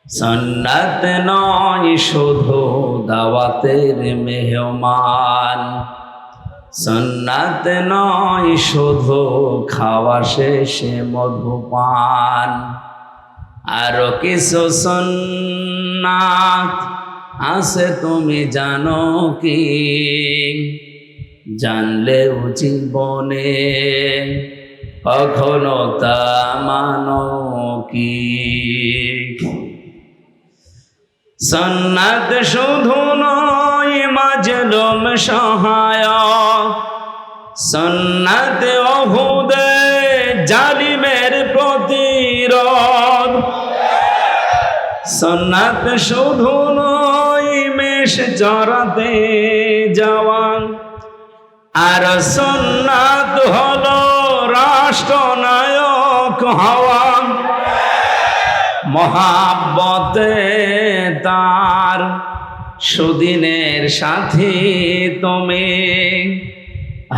সুন্নাত নয় শুধু দাওয়াতের মেহমান, সুন্নাত নয় শুধু খাওয়া শেষে মধুপান, আরো কিছু সুন্নাত আছে তুমি জানো কি? জানলেও জীবনে কখনো তা মানো কি? সুন্নাত শুধু নয় মাজলুম সহায়ক, সুন্নাত ওহুদে জালিমের প্রতিরোধ, সুন্নাত শুধু নয় মেষ চরাতে যাওয়া, আর সুন্নাত হলো রাষ্ট্রনায়ক হওয়া। মহাব্বতে তার সুদিনের সাথী তুমি,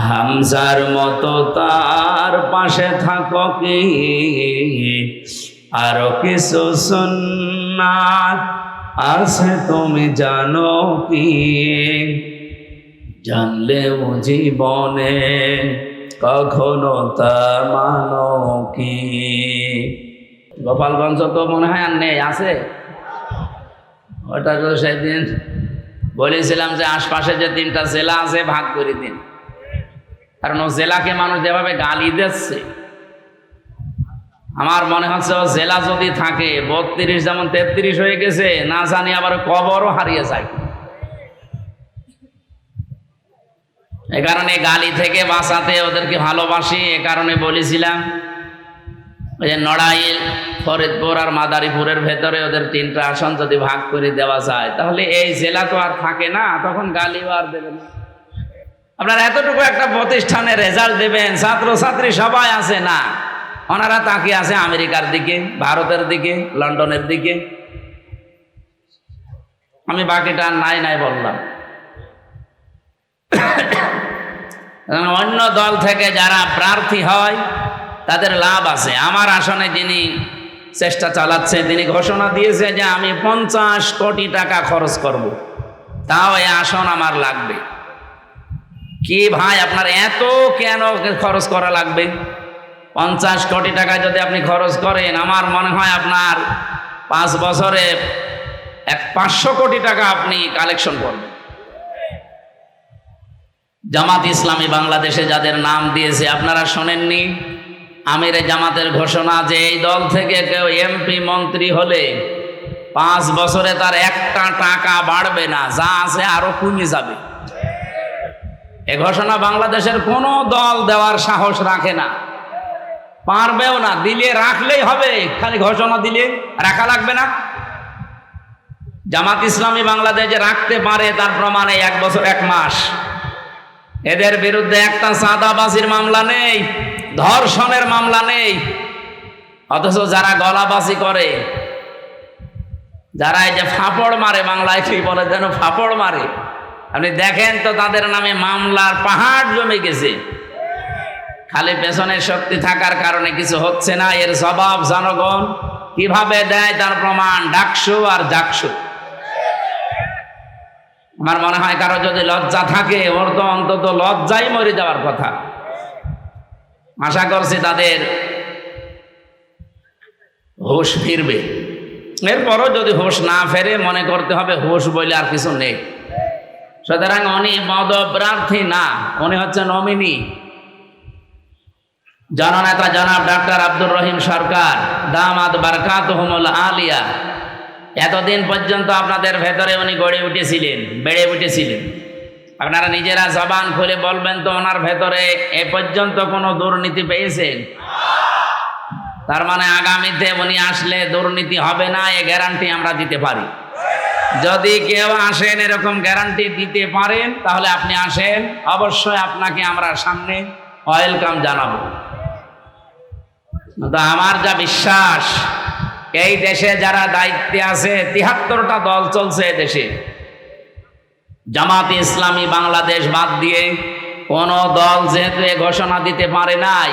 হামজার মতো তার পাশে থাকো কি? আরো কিছু সুন্নাত আছে তুমি জানো কি? জানলেও জীবনে কখনো তা মানো কি? গোপালগঞ্জ তো মনে হয় আর নেই, আছে? ওটা তো সেদিন বলেছিলাম যে আশপাশে যে 3টা জেলা আছে ভাগ করে দিন, কারণ ও জেলাকে মানুষ যেভাবে গালি দিচ্ছে, আমার মনে হচ্ছে ও জেলা যদি থাকে 32 যেমন 33 হয়ে গেছে, না জানি আবার কবরও হারিয়ে যায়। এ কারণে গালি থেকে বাঁচাতে ওদেরকে ভালোবাসি, এ কারণে বলেছিলাম ওই যে নড়াইল, ফরিদপুর আর মাদারীপুরের ভেতরে ওদের 3টা আসন যদি ভাগ করে দেওয়া যায়, তাহলে এই জেলা তো আর থাকে না, তখন গালিও আর দেবে না। আপনারা এতটুকু একটা প্রতিষ্ঠানে রেজাল্ট দেবেন, ছাত্রছাত্রী সবাই আছে না, ওনারা তাকিয়ে আছে আমেরিকার দিকে, ভারতের দিকে, লন্ডনের দিকে। আমি বাকিটা নাই নাই বললাম। অন্য দল থেকে যারা প্রার্থী হয় তাদের লাভ আছে। আমার আসনে যিনি চেষ্টা চালাচ্ছে, তিনি ঘোষণা দিয়েছে যে আমি 50 কোটি টাকা খরচ করব, তাও এই আসন আমার লাগবে। কি ভাই, আপনার এত কেন খরচ করা লাগবে? 50 কোটি টাকা যদি আপনি খরচ করেন, আমার মনে হয় আপনার 5 বছরে 500 কোটি টাকা আপনি কালেকশন করবেন। জামাত ইসলামী বাংলাদেশে যাদের নাম দিয়েছে, আপনারা শোনেননি আমিরে জামাতের ঘোষণা যে এই দল থেকে কেউ এমপি মন্ত্রী হলে 5 বছরে তার 1টা টাকা বাড়বে না, যা আছে আরো কমে যাবে। এ ঘোষণা বাংলাদেশের কোনো দল দেওয়ার সাহস রাখে না, পারবেও না। দিলে রাখলেই হবে, খালি ঘোষণা দিলে রাখা লাগবে না। জামাত ইসলামী বাংলাদেশে রাখতে পারে তার প্রমাণে 1 বছর 1 মাস। এদের বিরুদ্ধে একটা চাঁদাবাজির মামলা নেই, ধর্ষণের মামলা নেই, অথচ যারা গলাবাজি করে, যারা এই যে ফাপড় মারে, বাংলায় কি বলে যেন ফাপড় মারে, আপনি দেখেন তো তাদের নামে মামলার পাহাড় জমে গেছে। খালি পেছনের শক্তি থাকার কারণে কিছু হচ্ছে না, এর জবাব জনগণ কিভাবে দেয় তার প্রমাণ ডাকসু আর জাকসু। আমার মনে হয় কারো যদি লজ্জা থাকে, ওর তো অন্তত লজ্জাই মরে যাওয়ার কথা। আশা করছি তাদের হুঁশ ফিরবে। এরপরও যদি হুঁশ না ফেরে, মনে করতে হবে হুঁশ বলে আর কিছু নেই। সুতরাং উনি পদপ্রার্থী না, উনি হচ্ছে নমিনি। জননেতা জনাব ডাক্তার আব্দুর রহিম সরকার দামাত বারকাতুহুমুল আলিয়া, এতদিন পর্যন্ত আপনাদের ভেতরে উনি গড়ে উঠেছিলেন, বেড়ে উঠেছিলেন। আপনারা নিজেরা জবান খুলে বলবেন তো ওনার ভেতরে এ পর্যন্ত কোনো দুর্নীতি পেয়েছেন? তার মানে আগামীতে উনি আসলে দুর্নীতি হবে না, এ গ্যারান্টি আমরা দিতে পারি। যদি কেউ আসেন এরকম গ্যারান্টি দিতে পারেন, তাহলে আপনি আসেন, অবশ্যই আপনাকে আমরা সামনে ওয়েলকাম জানাবো। তো আমার যা বিশ্বাস, এই দেশে যারা দায়িত্বে আছে, 73টা দল চলছে দেশে, জামাত ইসলামী বাংলাদেশ বাদ দিয়ে কোন দল যেহেতু এ ঘোষণা দিতে পারে নাই,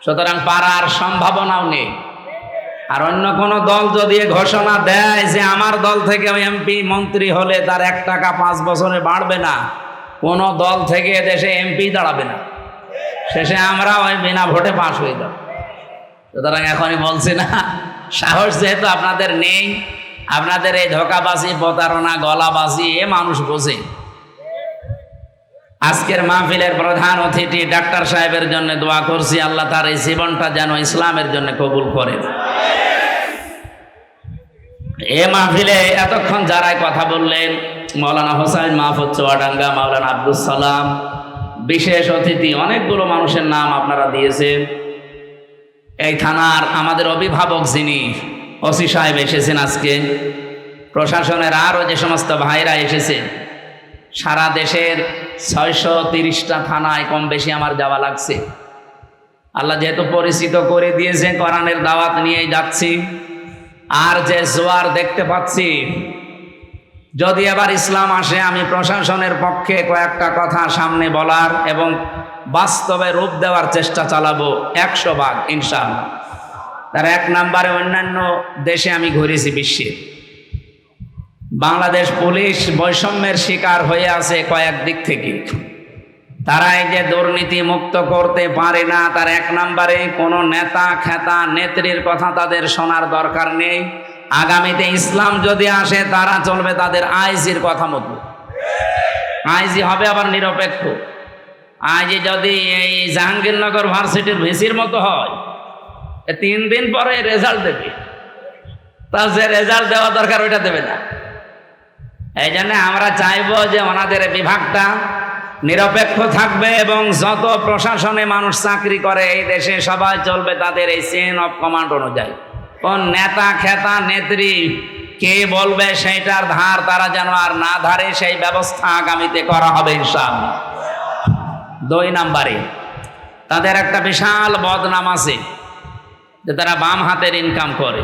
সুতরাং পারার সম্ভাবনাও নেই। আর অন্য কোনো দল যদি ঘোষণা দেয় যে আমার দল থেকে এমপি মন্ত্রী হলে তার 1 টাকা 5 বছরে বাড়বে না, কোনো দল থেকে দেশে এমপি দাঁড়াবে না, শেষে আমরা ওই বিনা ভোটে পাশ হয়ে যাব। সুতরাং এখনই বলছি না, সাহস যেহেতু আপনাদের নেই, আপনাদের এই ধোকাবাজি, প্রতারণা, গলাবাজি এ মানুষ বোঝে। আজকের মাহফিলের প্রধান অতিথি ডাক্তার সাহেবের জন্য দোয়া করছি, আল্লাহ তার এই জীবনটা যেন ইসলামের জন্য কবুল করেন। এ মাহফিলে এতক্ষণ যারাই কথা বললেন, মাওলানা হোসাইন মাহফুজ চুয়াডাঙ্গা, মাওলানা আব্দুল সালাম, বিশেষ অতিথি অনেকগুলো মানুষের নাম আপনারা দিয়েছেন। এই থানার আমাদের অভিভাবক যিনি ওসি সাহেব এসেছেন আজকে, প্রশাসনের আরও যে সমস্ত ভাইরা এসেছেন, সারা দেশের 630টা থানায় কম বেশি আমার যাওয়া লাগছে। আল্লাহ যেহেতু পরিচিত করে দিয়েছে, কোরআনের দাওয়াত নিয়ে যাচ্ছি। আর যে জোয়ার দেখতে পাচ্ছি, যদি এবার ইসলাম আসে, আমি প্রশাসনের পক্ষে কয়েকটা কথা সামনে বলার এবং বাস্তবে রূপ দেওয়ার চেষ্টা চালাবো 100 ভাগ ইনশাআল্লাহ। তার 1 নম্বরে, অন্যান্য দেশে আমি ঘুরেছি বিশ্বের, বাংলাদেশ পুলিশ বৈষম্যের শিকার হয়ে আছে কয়েক দিক থেকে। তারা এই যে দুর্নীতি মুক্ত করতে পারে না, তার 1 নম্বরে কোনো নেতা খেতা নেত্রীর কথা তাদের শোনার দরকার নেই। আগামীতে ইসলাম যদি আসে, তারা চলবে তাদের আইজির কথা মতো। আইজি হবে আবার নিরপেক্ষ। আইজি যদি এই জাহাঙ্গীরনগর ভার্সিটির ভিসির মতো হয়, 3 দিন পরে রেজাল্ট দেবে, তার যে রেজাল্ট দেওয়া দরকার ওইটা দেবে না। এই জন্য আমরা চাইবো যে ওনাদের বিভাগটা নিরপেক্ষ থাকবে এবং যত প্রশাসনে মানুষ চাকরি করে এই দেশে সবাই চলবে তাদের এই চেইন অফ কমান্ড অনুযায়ী। কোন নেতা খেতা নেত্রী কে বলবে সেইটার ধার তারা যেন আর না ধারে, সেই ব্যবস্থা আগামীতে করা হবে ইনশাআল্লাহ। 2 নম্বরে, তাদের একটা বিশাল বদনাম আছে যে তারা বাম হাতের ইনকাম করে।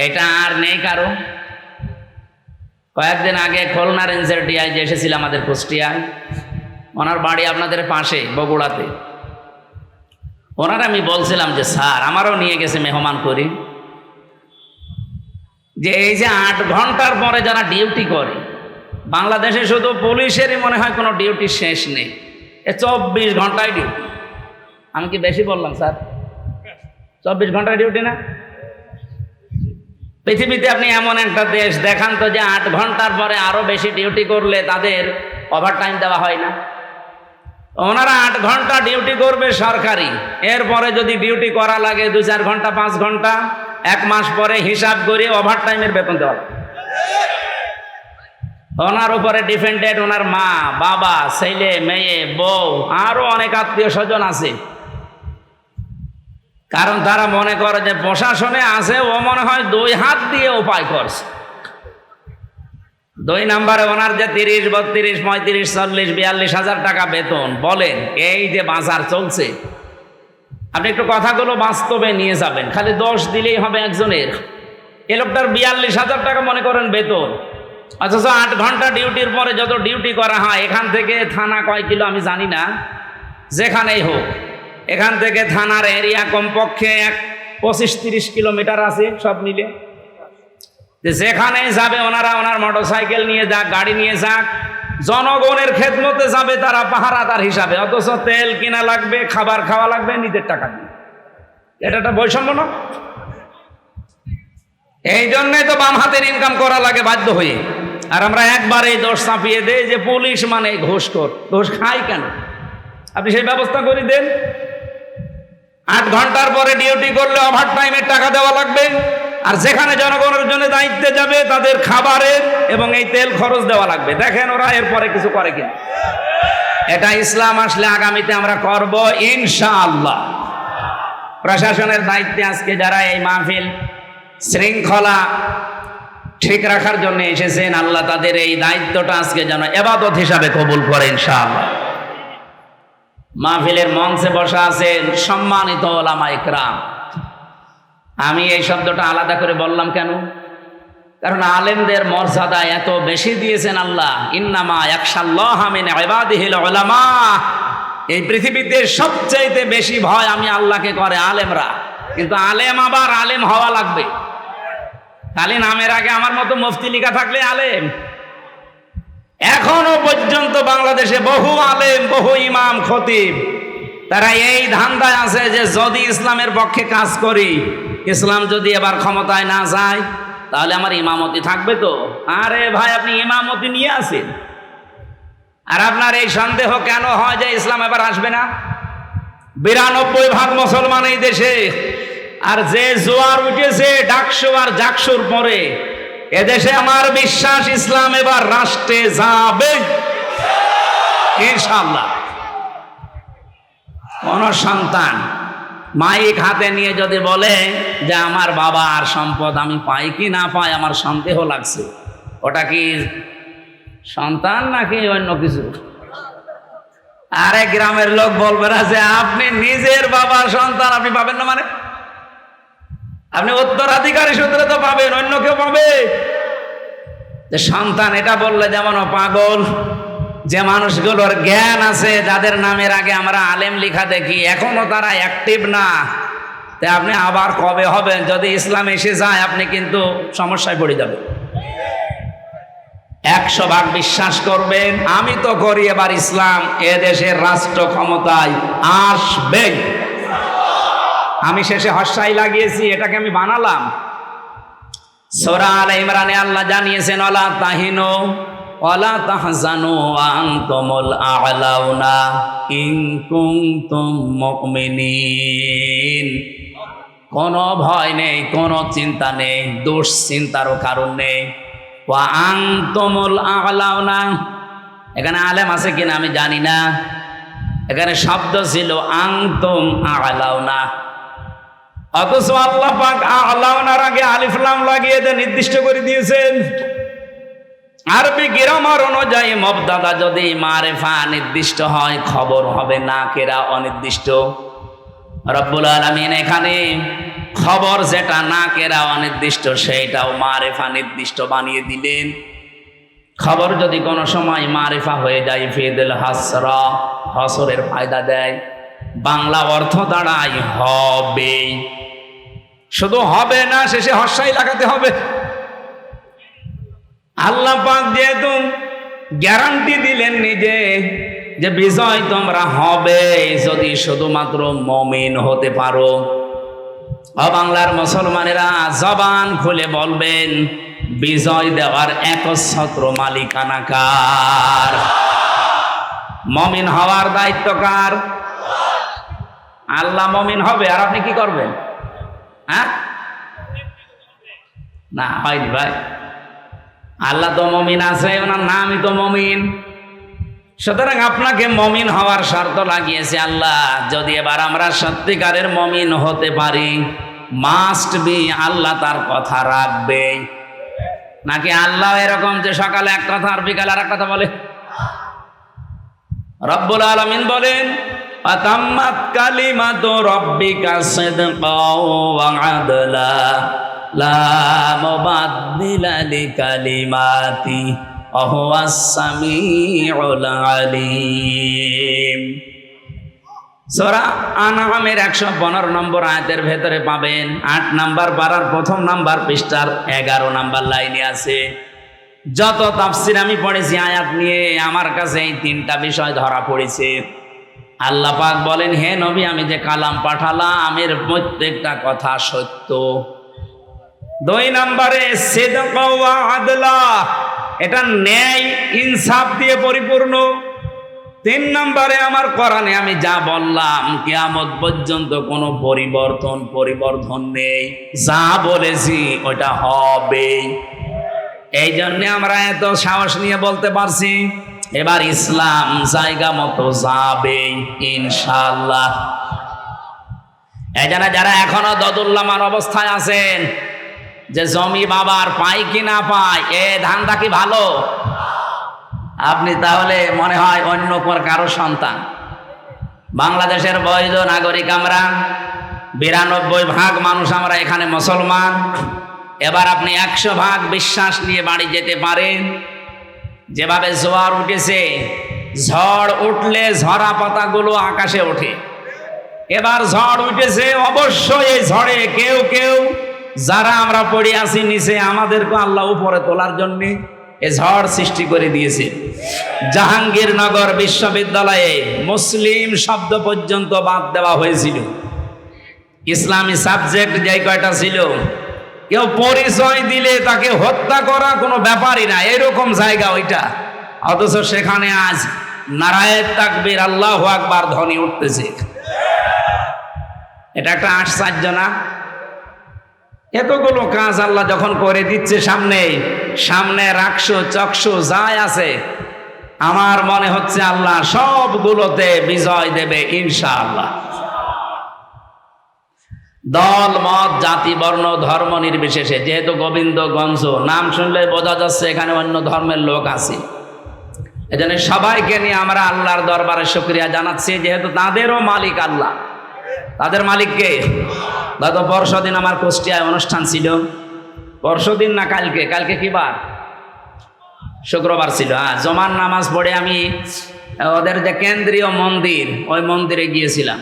এটা আর নেই কারো। কয়েকদিন আগে খুলনা রেঞ্জের ডিআইজি এসেছিল আমাদের কুষ্টিয়ায়, ওনার বাড়ি আপনাদের পাশে বগুড়াতে। ওনার আমি বলছিলাম যে স্যার, আমারও নিয়ে গেছে মেহমান করি, যে এই যে 8 ঘন্টার পরে যারা ডিউটি করে, বাংলাদেশে শুধু পুলিশেরই মনে হয় কোনো ডিউটি শেষ নেই, 24 ঘন্টায় ডিউটি। আমি কি বেশি বললাম স্যার? 24 ঘন্টায় ডিউটি না? পৃথিবীতে আপনি এমন একটা দেশ দেখান তো যে 8 ঘন্টার পরে আরো বেশি ডিউটি করলে তাদের ওভারটাইম দেওয়া হয় না। ওনারা 8 ঘন্টা ডিউটি করবে সরকারি, এরপরে যদি ডিউটি করা লাগে 2-4 ঘন্টা 5 ঘন্টা, 1 মাস পরে হিসাব করে ওভারটাইমের বেতন দেওয়া লাগে। ওনার উপরে ডিপেন্ডেন্ট ওনার মা, বাবা, ছেলে, মেয়ে, বউ, আরো অনেক আত্মীয় স্বজন আছে। কারণ তারা মনে করে যে প্রশাসনে আছে, ও মনে হয় 2 হাত দিয়ে উপায় করছে। 2 নম্বরে, ওনার যে 30, 32, 35, 40, 42 হাজার টাকা বেতন, বলেন এই যে বাজার চলছে, আপনি একটু কথাগুলো বাস্তবে নিয়ে যাবেন। খালি দোষ দিলেই হবে একজনের। এ লোকটার 42 হাজার টাকা মনে করেন বেতন, অথচ 8 ঘন্টা ডিউটির পরে যত ডিউটি করা হয়, এখান থেকে থানা কয় কিলো আমি জানি না, যেখানেই হোক, এখান থেকে থানার এরিয়া কমপক্ষে 25-30 কিলোমিটার আছে সব মিলে। যেখানে যাবে ওনারা, ওনার মোটরসাইকেল নিয়ে যাক, গাড়ি নিয়ে যাক, জনগণের খেদমতে যাবে তারা পাহারাদার হিসাবে, অথচ তেল কিনা লাগবে, খাবার খাওয়া লাগবে নিজের টাকা দিয়ে। এটা একটা বৈষম্য না? এই জন্যই তো বাম হাতের ইনকাম করা লাগে বাধ্য হয়ে। আর আমরা একবার এই দোষ চাপিয়ে দেই যে পুলিশ মানে ঘুষখোর, ঘুষ খাই কেন? আপনি সেই ব্যবস্থা করে দেন। 8 ঘন্টার পরে ডিউটি করলে ওভারটাইমের টাকা দেওয়া লাগবে, আর যেখানে জনগণের জন্য দায়িত্বে যাবে তাদের খাবারের এবং এই তেল খরচ দেওয়া লাগবে। দেখেন ওরা এরপরে কিছু করে কিনা। এটা ইসলাম আসলে আগামীতে আমরা করব ইনশাআল্লাহ। প্রশাসনের দায়িত্বে আজকে যারা এই মাহফিল শৃঙ্খলা ঠিক রাখার জন্য এসেছেন, আল্লাহ তাদের এই দায়িত্বটা আজকে যেন ইবাদত হিসাবে কবুল করে ইনশাআল্লাহ। মাহফিলের মঞ্চে বসা আছেন সম্মানিত ওলামা ইকরাম। আমি এই শব্দটা আলাদা করে বললাম কেন? কারণ আলেমদের মর্যাদা এত বেশি দিয়েছেন আল্লাহ। ইন্নামা ইয়াখশাল্লাহা মিন ইবাদিহিল উলামা। এই পৃথিবীতে সবচাইতে বেশি ভয় আমি আল্লাহকে করে আলেমরা। কিন্তু আলেম আবার আলেম হওয়া লাগবে। খালি নামের আগে আমার মতো মুফতি লেখা থাকলে আলেম? এখনো পর্যন্ত বাংলাদেশে বহু আলেম, বহু ইমাম, খতিব তারা এই ধান্দায় আছে যে যদি ইসলামের পক্ষে কাজ করি, ইসলাম যদি এবার ক্ষমতায় না যায় তাহলে আমার ইমামতি থাকবে তো। আরে ভাই, আপনি ইমামতি নিয়ে আসেন, আর আপনার এই সন্দেহ কেন হয় যে ইসলাম এবার আসবে না? 92% মুসলমান এই দেশে, আর যে জোয়ার উঠেছে ডাকসু আর জাকসুর পরে, এদেশে আমার বিশ্বাস ইসলাম এবার রাষ্ট্রে যাবে ইনশাআল্লাহ। কোন সন্তান মাইক হাতে নিয়ে যদি বলে যে আমার বাবা আর সম্পদ আমি পাই কি না পাই আমার সন্দেহ লাগছে, ওটা কি সন্তান নাকি অন্য কিছু? আরে গ্রামের লোক বলবে না যে আপনি নিজের বাবার সন্তান আপনি পাবেন না, মানে আপনি উত্তরাধিকারী সূত্রে তো পাবেন, অন্য কেউ পাবে? যে সন্তান এটা বললে যেমন পাগল। যে মানুষগুলোর জ্ঞান আছে, যাদের নামের আগে আমরা আলেম লেখা দেখি, এখনো তারা অ্যাক্টিভ না। তাই আপনি আবার কবে হবেন? যদি ইসলাম এসে যায় আপনি কিন্তু সমস্যায় পড়ে যাবেন। 100% বিশ্বাস করবেন, আমি তো করি এবার ইসলাম এদেশের রাষ্ট্র ক্ষমতায় আসবে। আমি শেষে হস্যাই লাগিয়েছি, এটাকে আমি বানালাম। সূরা আলে ইমরানে আল্লাহ জানিয়েছেন, ওয়ালা তাহিনু ওয়ালা তাহজানু ওয়া আনতুমুল আ'লাউনা ইন কুনতুম মুমিনিন। কোনো ভয় নেই, কোনো চিন্তা নেই, দুশ্চিন্তারও কারণ নেই। ওয়া আনতুমুল আ'লাউনা, এখানে আলেম আছে কিনা আমি জানি না, এখানে শব্দ ছিল আনতুম আ'লাউনা, অথচ আল্লাহ পাক আ'লাউনার আগে আলিফ লাম লাগিয়ে নির্দিষ্ট করে দিয়েছেন। আরবি গ্রামার অনুযায়ী মুবতাদা যদি মারিফা নির্দিষ্ট হয়, খবর হবে নাকেরা অনির্দিষ্ট। রব্বুল আলামিন এখানে খবর যেটা নাকেরা অনির্দিষ্ট সেইটাও মারিফা নির্দিষ্ট বানিয়ে দিলেন। খবর যদি কোনো সময় মারিফা হয়ে যায়, ফিদুল হাসরা, হসরের ফায়দা দেয়, বাংলা অর্থ দাঁড়ায় হবে। শুধু হবে না, শেষে হস্যাই লাগাতে হবে। আল্লাহ পাক যেহেতু গ্যারান্টি দিলেন নিজে যে বিজয় তোমরা হবে যদি শুধুমাত্র মুমিন হতে পারো। বাংলার মুসলমানেরা জবান খুলে বলবেন, বিজয় দেওয়ার একচ্ছত্র মালিকানা কার? মুমিন হওয়ার দায়িত্ব কার? আল্লাহ মুমিন হবে, আর আপনি কি করবেন? হ্যাঁ, না হয়নি ভাই। আল্লাহ তো মুমিন আছে, ওনার নামই তো মুমিন। সুতরাং আপনাকে মুমিন হওয়ার শর্ত লাগিয়েছে আল্লাহ। যদি এবার আমরা সত্যিকারের মুমিন হতে পারি, মাস্ট বি আল্লাহ তার কথা রাখবে। নাকি আল্লাহ এরকম যে সকালে এক কথা আর বিকালে আর এক কথা বলে? রব্বুল আলামিন বলেন, আতাম্মাত কালিমাতু রাব্বিকা সিদকাও ওয়া আদলা লা মুবাদদিলা লিকালিমাতি ওয়া হুয়াস সামিউল আলিম। সূরা আনআমের 115 নম্বর আয়াতের ভেতরে পাবেন। 8 নাম্বার পারার 1ম নাম্বার পৃষ্ঠার 11 নাম্বার লাইনে আছে। যত তাফসীর আমি পড়েছি আয়াত নিয়ে, আমার কাছে এই 3টা বিষয় ধরা পড়েছে। আল্লাহ পাক বলেন, হে নবী, আমি যে কালাম পাঠালাম এর প্রত্যেকটা কথা সত্য। 2 নম্বরে সিদক ওয়া আদলা, এটা ন্যায় ইনসাফ দিয়ে পরিপূর্ণ। 3 নম্বরে আমার কোরআনে আমি যা বললাম কিয়ামত পর্যন্ত কোনো পরিবর্তন নেই। যা বলেছি ওটা হবে। এই জন্য আমরা এত সাহস নিয়ে বলতে পারছি এবার ইসলাম জায়গা মতো যাবে ইনশাআল্লাহ। এই জন্য যারা এখনো দদুল্লামান অবস্থায় আছেন যে জমি বাবার পাই কি না পাই, এ ধান্দা কি ভালো? আপনি তাহলে মনে হয় অন্য কারো সন্তান। বাংলাদেশের বৈধ নাগরিক আমরা, 92% মানুষ আমরা এখানে মুসলমান। এবার আপনি 100% বিশ্বাস নিয়ে বাড়ি যেতে পারেন। যেভাবে জোয়ার উঠেছে, ঝড় উঠলে ঝরা পাতাগুলো আকাশে ওঠে, এবার ঝড় উঠেছে, অবশ্যই এই ঝড়ে কেউ কেউ যারা আমরা পড়ে আছি নিচে, আমাদেরকে আল্লাহ উপরে তোলার জন্য এ ঝড় সৃষ্টি করে দিয়েছে। জাহাঙ্গীরনগর বিশ্ববিদ্যালয়ে মুসলিম শব্দ পর্যন্ত বাদ দেওয়া হয়েছিল। ইসলামী সাবজেক্ট যে কয়টা ছিল, কেউ পরিচয় দিলে তাকে হত্যা করা কোনো ব্যাপারই না, এরকম জায়গা ওইটা। অথচ সেখানে আজ নারায়ে তাকবীর আল্লাহু আকবার ধ্বনি উঠতেছে। এটা একটা আশ্চর্য না? এতগুলো কাজ আল্লাহ যখন করে দিচ্ছে, সামনে রাখছো চকশো যাই আছে, আমার মনে হচ্ছে আল্লাহ সবগুলোতে বিজয় দেবে ইনশাআল্লাহ। দল মত জাতি বর্ণ ধর্ম নির্বিশেষে, যেহেতু গোবিন্দগঞ্জ নাম শুনলে বোঝা যাচ্ছে এখানে অন্য ধর্মের লোক আছে, এজন্য সবাইকে নিয়ে আমরা আল্লাহর দরবারে শুকরিয়া জানাচ্ছি, যেহেতু তাদেরও মালিক আল্লাহ। তাদের মালিককে গত পরশুদিন আমার কুষ্টিয়ায় অনুষ্ঠান ছিল। পরশুদিন না কালকে কি বার? শুক্রবার ছিল। জমার নামাজ পড়ে আমি ওদের যে কেন্দ্রীয় মন্দির, ওই মন্দিরে গিয়েছিলাম।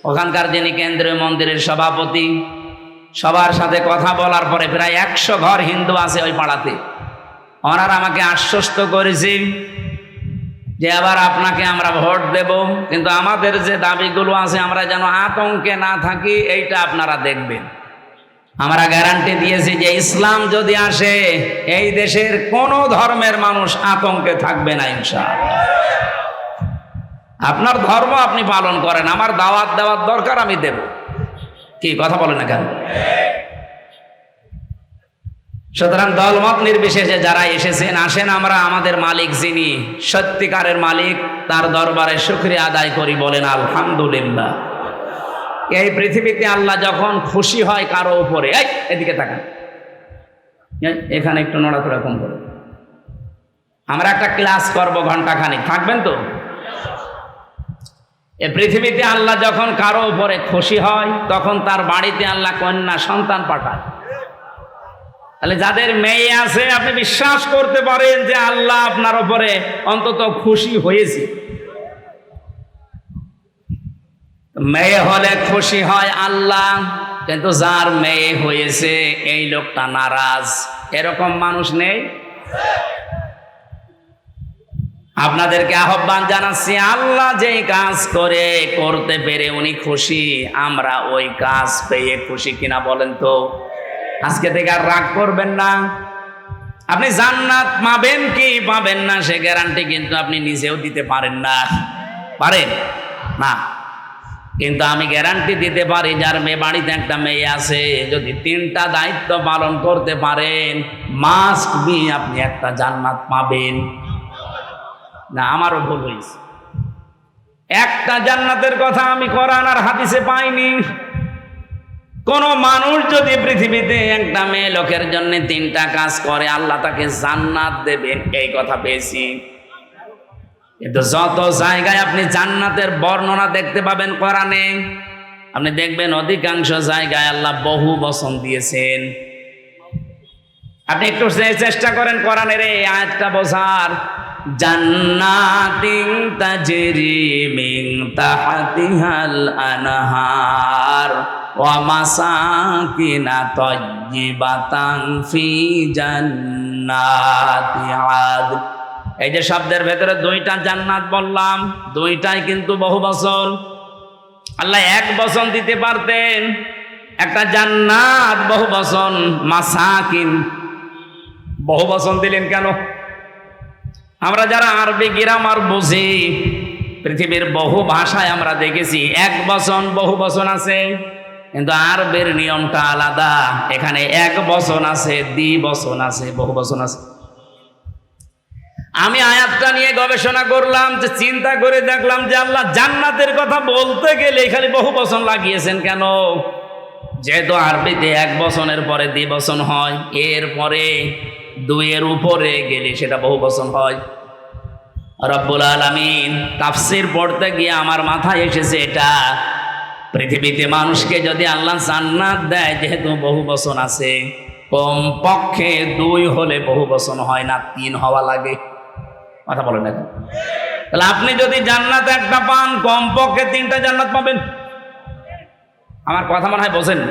ওখানকার যিনি কেন্দ্রীয় মন্দিরের সভাপতি, সবার সাথে কথা বলার পরে প্রায় 100 ঘর হিন্দু আছে ওই পাড়াতে। ওনারা আমাকে আশ্বস্ত করেছে যে এবার আপনাকে আমরা ভোট দেব, কিন্তু আমাদের যে দাবিগুলো আছে আমরা যেন আতঙ্কে না থাকি, এইটা আপনারা দেখবেন। আমরা গ্যারান্টি দিয়েছি যে ইসলাম যদি আসে, এই দেশের কোনো ধর্মের মানুষ আতঙ্কে থাকবে না ইনশাআল্লাহ। আপনার ধর্ম আপনি পালন করেন, আমার দাওয়াত দেওয়ার দরকার আমি দেব। কি কথা বলেন না কেন? সুতরাং দলমত নির্বিশেষে যারা এসেছেন, আসেন আমরা আমাদের মালিক যিনি সত্যিকারের মালিক, তার দরবারে শুকরিয়া আদায় করি, বলেন আলহামদুলিল্লাহ। এই পৃথিবীতে আল্লাহ যখন খুশি হয় কারো উপরে, এদিকে তাকান, এখানে একটু নড়াচড়া কম করে, আমরা একটা ক্লাস করব ঘন্টাখানিক, থাকবেন তো? এই পৃথিবীতে আল্লাহ যখন কারো উপরে খুশি হয়, তখন তার বাড়িতে আল্লাহ কন্যা সন্তান পাঠায়। তাহলে যাদের মেয়ে আছে, আপনি বিশ্বাস করতে পারেন যে আল্লাহ আপনার উপরে অন্তত খুশি হয়েছে। মেয়ে হলে খুশি হয় আল্লাহ, কিন্তু যার মেয়ে হয়েছে এই লোকটা নারাজ, এরকম মানুষ নেই? আপনাদেরকে আহ্বান জানাচ্ছি, আল্লাহ যেই কাজ করতে পেরে উনি খুশি, আমরা ওই কাজ পেয়ে খুশি কিনা বলেন তো? আজকে থেকে আর রাগ করবেন না। আপনি জান্নাত পাবেন কি পাবেন না সে গ্যারান্টি কিন্তু আপনি নিজেও দিতে পারেন না, পারেন না? কিন্তু আমি গ্যারান্টি দিতে পারি, যার মেয়ে বাড়িতে একটা মেয়ে আছে, যদি 3টা দায়িত্ব পালন করতে পারেন, মাস্ট বি আপনি একটা জান্নাত পাবেন। না, আমারও ভুল হয়েছে। একটা জান্নাতের কথা আমি কোরআন আর হাদিসে পাইনি। কোন মানুষ যদি পৃথিবীতে একটা মেয়ে লোকের জন্য 3টা কাজ করে, আল্লাহ তাকে জান্নাত দেবেন, এই কথা পেয়েছি। কিন্তু যত জায়গায় আপনি জান্নাতের বর্ণনা দেখতে পাবেন কোরআনে, আপনি দেখবেন অধিকাংশ জায়গায় আল্লাহ বহু বচন দিয়েছেন। আপনি একটু চেষ্টা করেন কোরআনের এই আয়াতটা বোঝার। জান্নাতিন তাজরি মিন তাহতিহাল আনহার ওয়া মাসাকিনা তাইয়্যিবাতান ফি জান্নাতি আদন। এই যে শব্দের ভেতরে 2টা জান্নাত বললাম, 2টাই কিন্তু বহু বচন। আল্লাহ এক বচন দিতে পারতেন, একটা জান্নাত বহু বচন, মাসাকিন বহু বচন দিলেন কেন? আমরা যারা আরবি গ্রামার বুঝি, পৃথিবীর বহু ভাষায় আমরা দেখেছি এক বচন বহু বচন আছে, কিন্তু আরবের নিয়মটা আলাদা। এখানে এক বচন আছে, দ্বিবচন আছে, বহু বচন আছে। আমি আয়াতটা নিয়ে গবেষণা করলাম, যে চিন্তা করে দেখলাম যে আল্লাহ জান্নাতের কথা বলতে গেলে খালি বহু বচন লাগিয়েছেন কেন? যেহেতু আরবিতে এক বচনের পরে দ্বিবচন হয়, এরপরে 2-এর উপরে গেলে সেটা বহু বচন হয়। রব্বুল আলামিন তাফসীর পড়তে গিয়ে আমার মাথায় এসেছে এটা, পৃথিবীতে মানুষকে যদি আল্লাহ জান্নাত দেয়, যেহেতু বহু বচন আছে, কমপক্ষে 2 হলে বহু বচন হয় না, 3 হওয়া লাগে। কথা বলেন না? তাহলে আপনি যদি জান্নাত একটা পান, কমপক্ষে 3টা জান্নাত পাবেন। আমার কথা মনে হয় বোঝেন।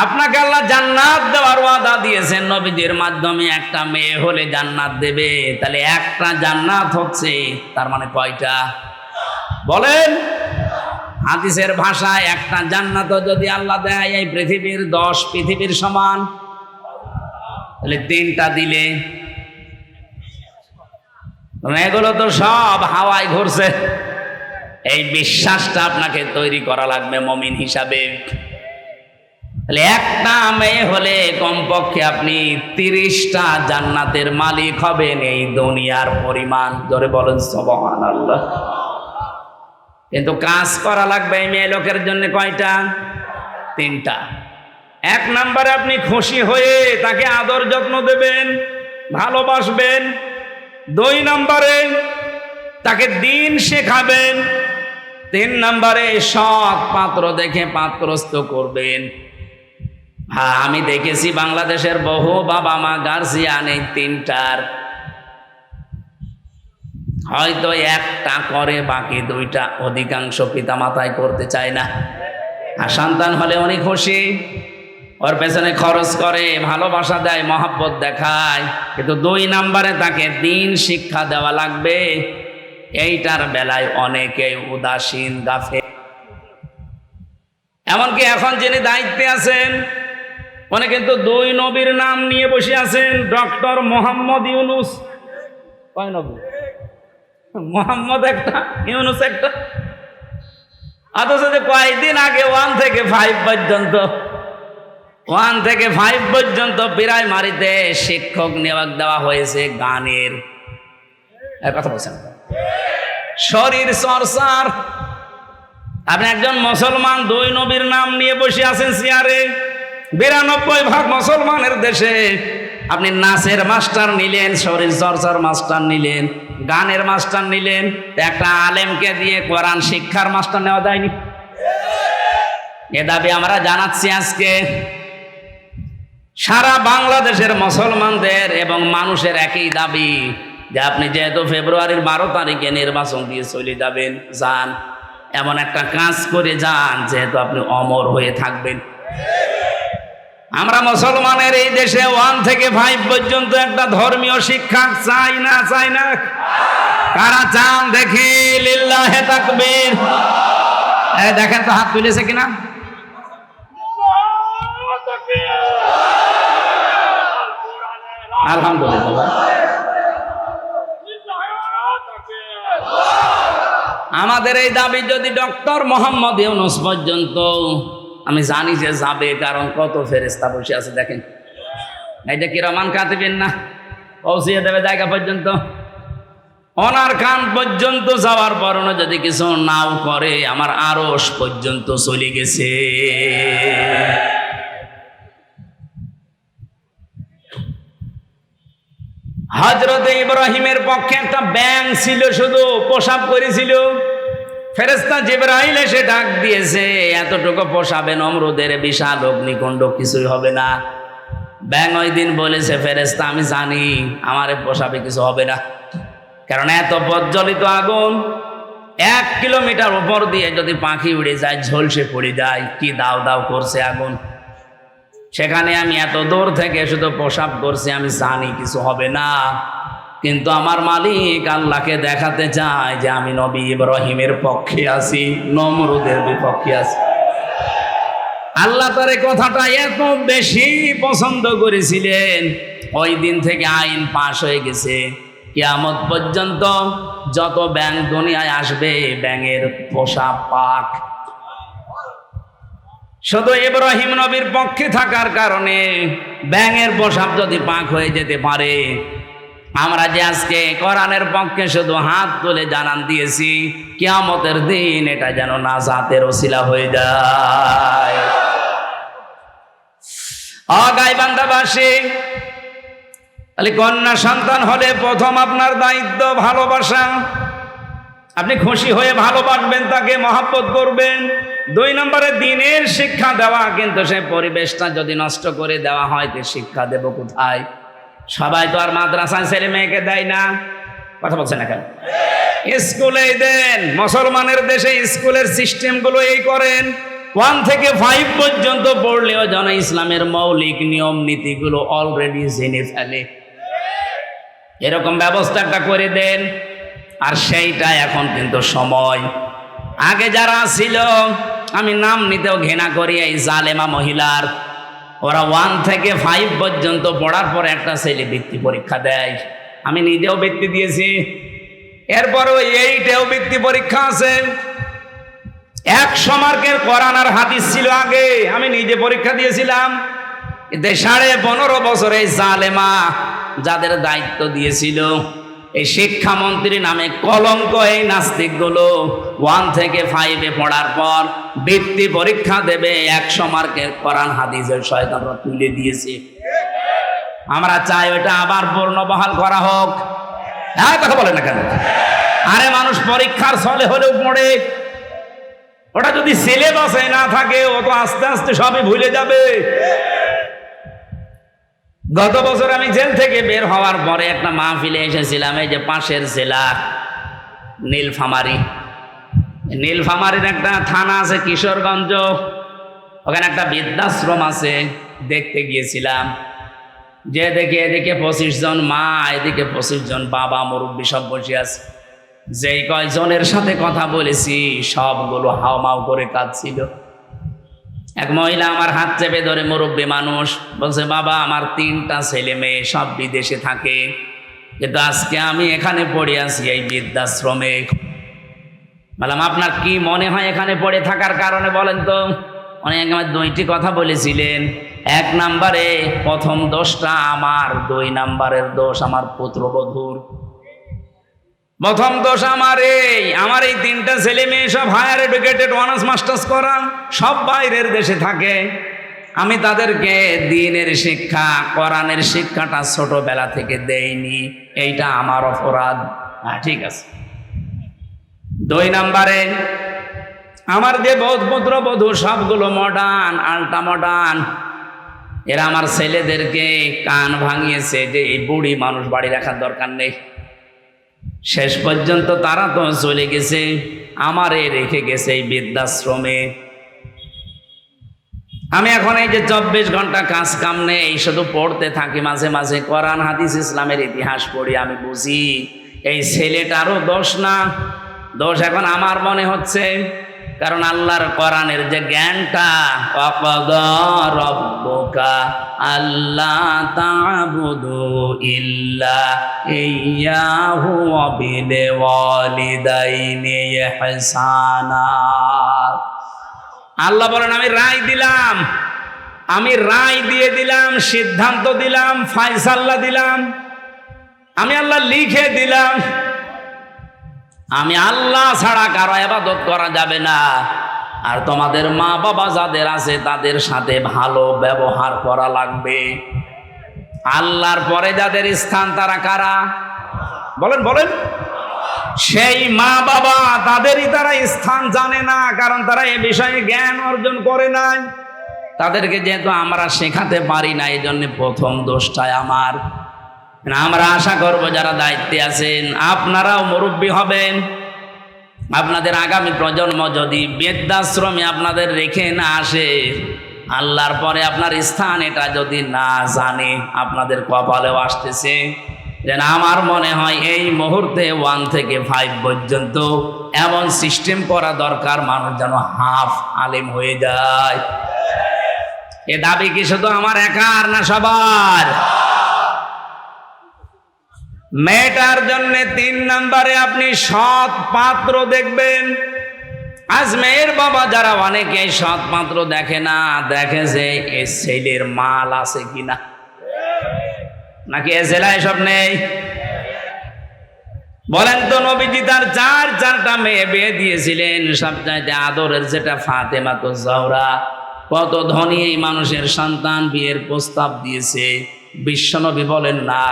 আপনাকে আল্লাহ জান্নাত দেওয়ার ওয়াদা দিয়েছেন, নবীদের মাধ্যমে একটা মেয়ে হলে জান্নাত দেবে। তাহলে একটা জান্নাত হচ্ছে, তার মানে কয়টা বলেন? হাদিসের ভাষায় একটা জান্নাত যদি আল্লাহ দেয় এই পৃথিবীর 10 পৃথিবীর সমান, তাহলে 3টা দিলে এগুলো তো সব হাওয়ায় ঘুরছে। এই বিশ্বাসটা আপনাকে তৈরি করা লাগবে মুমিন হিসাবে। তাহলে একটা মেয়ে হলে কমপক্ষে আপনি 30টা জান্নাতের মালিক হবেন, এই দুনিয়ার পরিমাণ। জোরে বলেন সুবহানাল্লাহ। কিন্তু কাজ করা লাগবে এই মেয়ে লোকের জন্য কয়টা? 3টা। 1 নম্বরে আপনি খুশি হয়ে তাকে আদর যত্ন দেবেন, ভালোবাসবেন। 2 নম্বরে তাকে দ্বীন শেখাবেন। 3 নম্বরে সৎ পাত্র দেখে পাত্রস্থ করবেন। হ্যাঁ, আমি দেখেছি বাংলাদেশের বহু বাবা মা গার্জিয়ান এই 3টার হয়তো 1টা করে, বাকি 2টা অধিকাংশ পিতা মাতায় করতে চায় না। আর সন্তান হলে উনি খুশি, ওর পেছনে খরচ করে, ভালোবাসা দেয়, মহব্বত দেখায়। কিন্তু 2 নম্বরে তাকে দ্বীন শিক্ষা দেওয়া লাগবে। এইটার বেলায় অনেকে উদাসীন, গাফেল। এমনকি এখন যিনি দায়িত্বে আছেন উনি কিন্তু 2 নবীর নাম নিয়ে বসে আছেন। ডক্টর মোহাম্মদ ইউনুস, কয় নবী? মোহাম্মদ একটা, ইউনুস একটা। অথচ যে কয়েকদিন আগে 1 থেকে 5 পর্যন্ত প্রাইমারিতে শিক্ষক নিয়োগ দেওয়া হয়েছে গানের। কথা বলছেন, শরীর চর্চার। আপনি একজন মুসলমান 2 নবীর নাম নিয়ে বসে আছেন চেয়ারে। 92% মুসলমানের দেশে আপনি নাচের মাস্টার নিলেন, শরীর চর্চার মাস্টার নিলেন, গানের মাস্টার নিলেন। একটা আলেমকে দিয়ে কোরআন শিক্ষার মাস্টার নেওয়া যায়নি? এ দাবি আমরা জানাচ্ছি আজকে। সারা বাংলাদেশের মুসলমানদের এবং মানুষের একই দাবি যে আপনি যেহেতু ফেব্রুয়ারির 12 তারিখে নির্বাচন দিয়ে চলে যাবেন, যান, এমন একটা কাজ করে যান যেহেতু আপনি অমর হয়ে থাকবেন। আমরা মুসলমানের এই দেশে 1 থেকে 5 পর্যন্ত একটা ধর্মীয় শিক্ষা চাই না? চাই না? কারা চান দেখি? লিল্লাহে তাকবীর। দেখেন তো হাত তুলেছে কিনা? আলহামদুলিল্লাহ। আমাদের এই দাবি যদি ডক্টর মোহাম্মদ ইউনুস পর্যন্ত, আমি জানি যে যাবে, কারণ কত ফেরেশতা বসে আছে দেখেন। এইটা কিরামান কাতিবিন না, পৌঁছিয়ে দেবে জায়গা পর্যন্ত। ওনার কান পর্যন্ত যাওয়ার পর যদি কিছু নাও করে, আমার আরশ পর্যন্ত চলে গেছে। হযরত ইব্রাহিমের পক্ষে একটা ব্যাঙ ছিল, শুধু প্রসাব করেছিল। ফেরেশতা জিবরাইল এসে ডাক দিয়েছে, এতটুকু পোষাবে নমরুদের বিশাল অগ্নিকুণ্ড, কিছুই হবে না। ব্যাঙ ওই দিন বলেছে, ফেরেশতা আমি জানি আমার পোষাবে, কিছু হবে না। কারণ এত প্রজ্বলিত আগুন, 1 কিলোমিটার উপর দিয়ে যদি পাখি উড়ে যায়, ঝলসে পড়ে যায়। কি দাও দাও করছে আগুন, সেখানে আমি এত দূর থেকে শুধু প্রসাব করছি, আমি জানি কিছু হবে না। কিন্তু আমার মালিক আল্লাহকে দেখাতে চায় যে আমি নবী ইব্রাহিমের পক্ষে আছি, নমরুদের বিপক্ষে আছি। আল্লাহ তার এই কথাটা এত বেশি পছন্দ করেছিলেন, ওই দিন থেকে আইন পাশ হয়ে গেছে। কিয়ামত পর্যন্ত যত ব্যাঙ দুনিয়ায় আসবে, ব্যাঙের পোষা পাক। শুধু ইব্রাহিম নবীর পক্ষে থাকার কারণে ব্যাঙের পোশাক যদি পাক হয়ে যেতে পারে, আমরা যে আজকে কোরআনের পক্ষে শুধু হাত তুলে জানান দিয়েছি, কিয়ামতের দিন এটা যেন নাজাতের ওসিলা হয়ে যায়। গাইবান্ধাবাসী, তাহলে কন্যা সন্তান হলে প্রথম আপনার দায়িত্ব ভালোবাসা। আপনি খুশি হয়ে ভালোবাসবেন, তাকে মহব্বত করবেন। 2 নম্বরে দ্বীনের শিক্ষা দেওয়া। কিন্তু সে পরিবেশটা যদি নষ্ট করে দেওয়া হয়, তো শিক্ষা দেব কোথায়? সবাই তো আর মাদ্রাসায় ছেলে মেয়েকে দেয় না। কথা বলছেন না কেন? স্কুলেই দেন। মুসলমানের দেশে স্কুলের সিস্টেমগুলো এই করেন। 1 থেকে 5 পর্যন্ত পড়লেও যেন ইসলামের মৌলিক নিয়ম নীতিগুলো অলরেডি জেনে ফেলে, এরকম ব্যবস্থা একটা করে দেন। আর সেইটা এখন কিন্তু সময়। আগে যারা ছিল, আমি নাম নিতেও ঘৃণা করি, এই জালেমা মহিলার, ওরা 1 থেকে 5 পর্যন্ত পড়ার পরে একটা ছেলে বৃত্তি পরীক্ষা দেয়। আমি নিজেও বৃত্তি দিয়েছি। এরপরও 8এও বৃত্তি পরীক্ষা আছে। 100 মার্কের কোরআন আর হাদিস ছিল আগে, আমি নিজে পরীক্ষা দিয়েছিলাম। এতে 15.5 বছরে জালেমা যাদের দায়িত্ব দিয়েছিল, এই শিক্ষামন্ত্রী নামে কলঙ্ক, এই নাস্তিকগুলো 1 থেকে 5-এ পড়ার পর বৃত্তি পরীক্ষা দেবে, 100 মার্কের কোরআন হাদিসের শয়তানরা তুলে দিয়েছে। আমরা চাই ওটা আবার পূর্ণবহাল করা হোক। হ্যাঁ, কথা বলেন না কেন? আরে মানুষ পরীক্ষার ছলে হলেও পড়ে, ওটা যদি সিলেবাসে না থাকে ও তো আস্তে আস্তে সবই ভুলে যাবে। গত বছর আমি জেল থেকে বের হওয়ার পরে একটা মাহফিলে এসেছিলাম, এই যে পাশের জেলা নীলফামারী। নীলফামারীর একটা থানা আছে কিশোরগঞ্জ, ওখানে একটা বৃদ্ধাশ্রম আছে, দেখতে গিয়েছিলাম। যে দেখে এদিকে 25 জন মা, এদিকে 25 জন বাবা, মুরব্বী সব বসে আছে। যেই কয়জনের সাথে কথা বলেছি সবগুলো হাওমাও করে কাঁদছিল। এক মহিলা আমার হাত চেপে ধরে, মুরব্বী মানুষ, বলছে, বাবা আমার 3টা ছেলে মেয়ে সব বিদেশে থাকে, কিন্তু আজকে আমি এখানে পড়ে আছি এই বৃদ্ধাশ্রমে। বললাম, আপনার কি মনে হয় এখানে পড়ে থাকার কারণে বলেন তো? উনি আমার 2টি কথা বলেছিলেন। 1 নম্বরে প্রথম দোষটা আমার, 2 নম্বরের দোষ আমার পুত্রবধূর। প্রথম দোষ আমার এই 3টা ছেলে মেয়ে সব হায়ার এডুকেটেড, অনার্স মাস্টার্স করা, সব বাইরের দেশে থাকে। আমি তাদেরকে দ্বীনের শিক্ষা, কোরআনের শিক্ষাটা ছোটবেলা থেকে দেইনি, এইটা আমার অপরাধ। হ্যাঁ, ঠিক আছে। 2 নম্বরে আমার যে পুত্রবধূ সবগুলো মডার্ন, আল্ট্রা মডার্ন, এরা আমার ছেলেদেরকে কান ভাঙিয়েছে যে এই বুড়ি মানুষ বাড়ি রাখার দরকার নেই। শেষ পর্যন্ত তারা তো চলে গেছে, আমারে রেখে গেছে এই বৃদ্ধাশ্রমে। আমি এখন এই যে 24 ঘন্টা কাজ কাম নেই, শুধু পড়তে থাকি, মাঝে মাঝে কোরআন হাদিস ইসলামের ইতিহাস পড়ি। আমি বুঝি এই ছেলেটারও দোষ না, দোষ এখন আমার মনে হচ্ছে। কারণ আল্লাহর কোরআনের যে জ্ঞানটা, ওয়াকাদা রাব্বুকা আল্লা তা'বুদু ইল্লা ইয়্যাহু ওয়া বিল ওয়ালিদাইনি ইহসানা। আল্লাহ বলেন, আমি রায় দিলাম, আমি রায় দিয়ে দিলাম, সিদ্ধান্ত দিলাম, ফায়সালা দিলাম, আমি আল্লাহ লিখে দিলাম, আমি আল্লাহ ছাড়া কারো ইবাদত করা যাবে না। আর তোমাদের মা বাবা যাদের আছে তাদের সাথে ভালো ব্যবহার করা লাগবে। আল্লাহর পরে যাদের স্থান তারা কারা? বলেন বলেন। সেই মা বাবা, তাদেরই তারা স্থান জানে না, কারণ তারা এ বিষয়ে জ্ঞান অর্জন করে নাই। তাদেরকে যেহেতু আমরা শেখাতে পারি না, এই জন্য প্রথম দোষটাই আমার। আমরা আশা করব যারা দায়িত্বে আছেন আপনারাও মুরব্বী হবেন। আপনাদের আগামী প্রজন্ম যদি বৃদ্ধাশ্রমে আপনাদের রেখে না আসে, আল্লাহর পরে আপনার স্থান এটা যদি না জানে, আপনাদের কপালেও আসতেছে। যেন আমার মনে হয় এই মুহূর্তে 1 থেকে 5 পর্যন্ত এমন সিস্টেম করা দরকার, মানুষ যেন হাফ আলেম হয়ে যায়। এ দাবি কি শুধু আমার একার না সবার? মেয়েটার জন্য 3 নম্বরে আপনি সৎ পাত্র দেখবেন। আজ মেয়ের বাবা যারা অনেকে সৎ পাত্র দেখে না, দেখে যে এ ছেলের মাল আছে কিনা, নাকি এ জেলায় সব নেই? বলেন তো, নবীজি তার 4টা মেয়ে বিয়ে দিয়েছিলেন, সবচাইতে আদরের যেটা ফাতেমা তো জহরা। কত ধনী এই মানুষের সন্তান বিয়ের প্রস্তাব দিয়েছে, বিশ্বনবী বলেন না।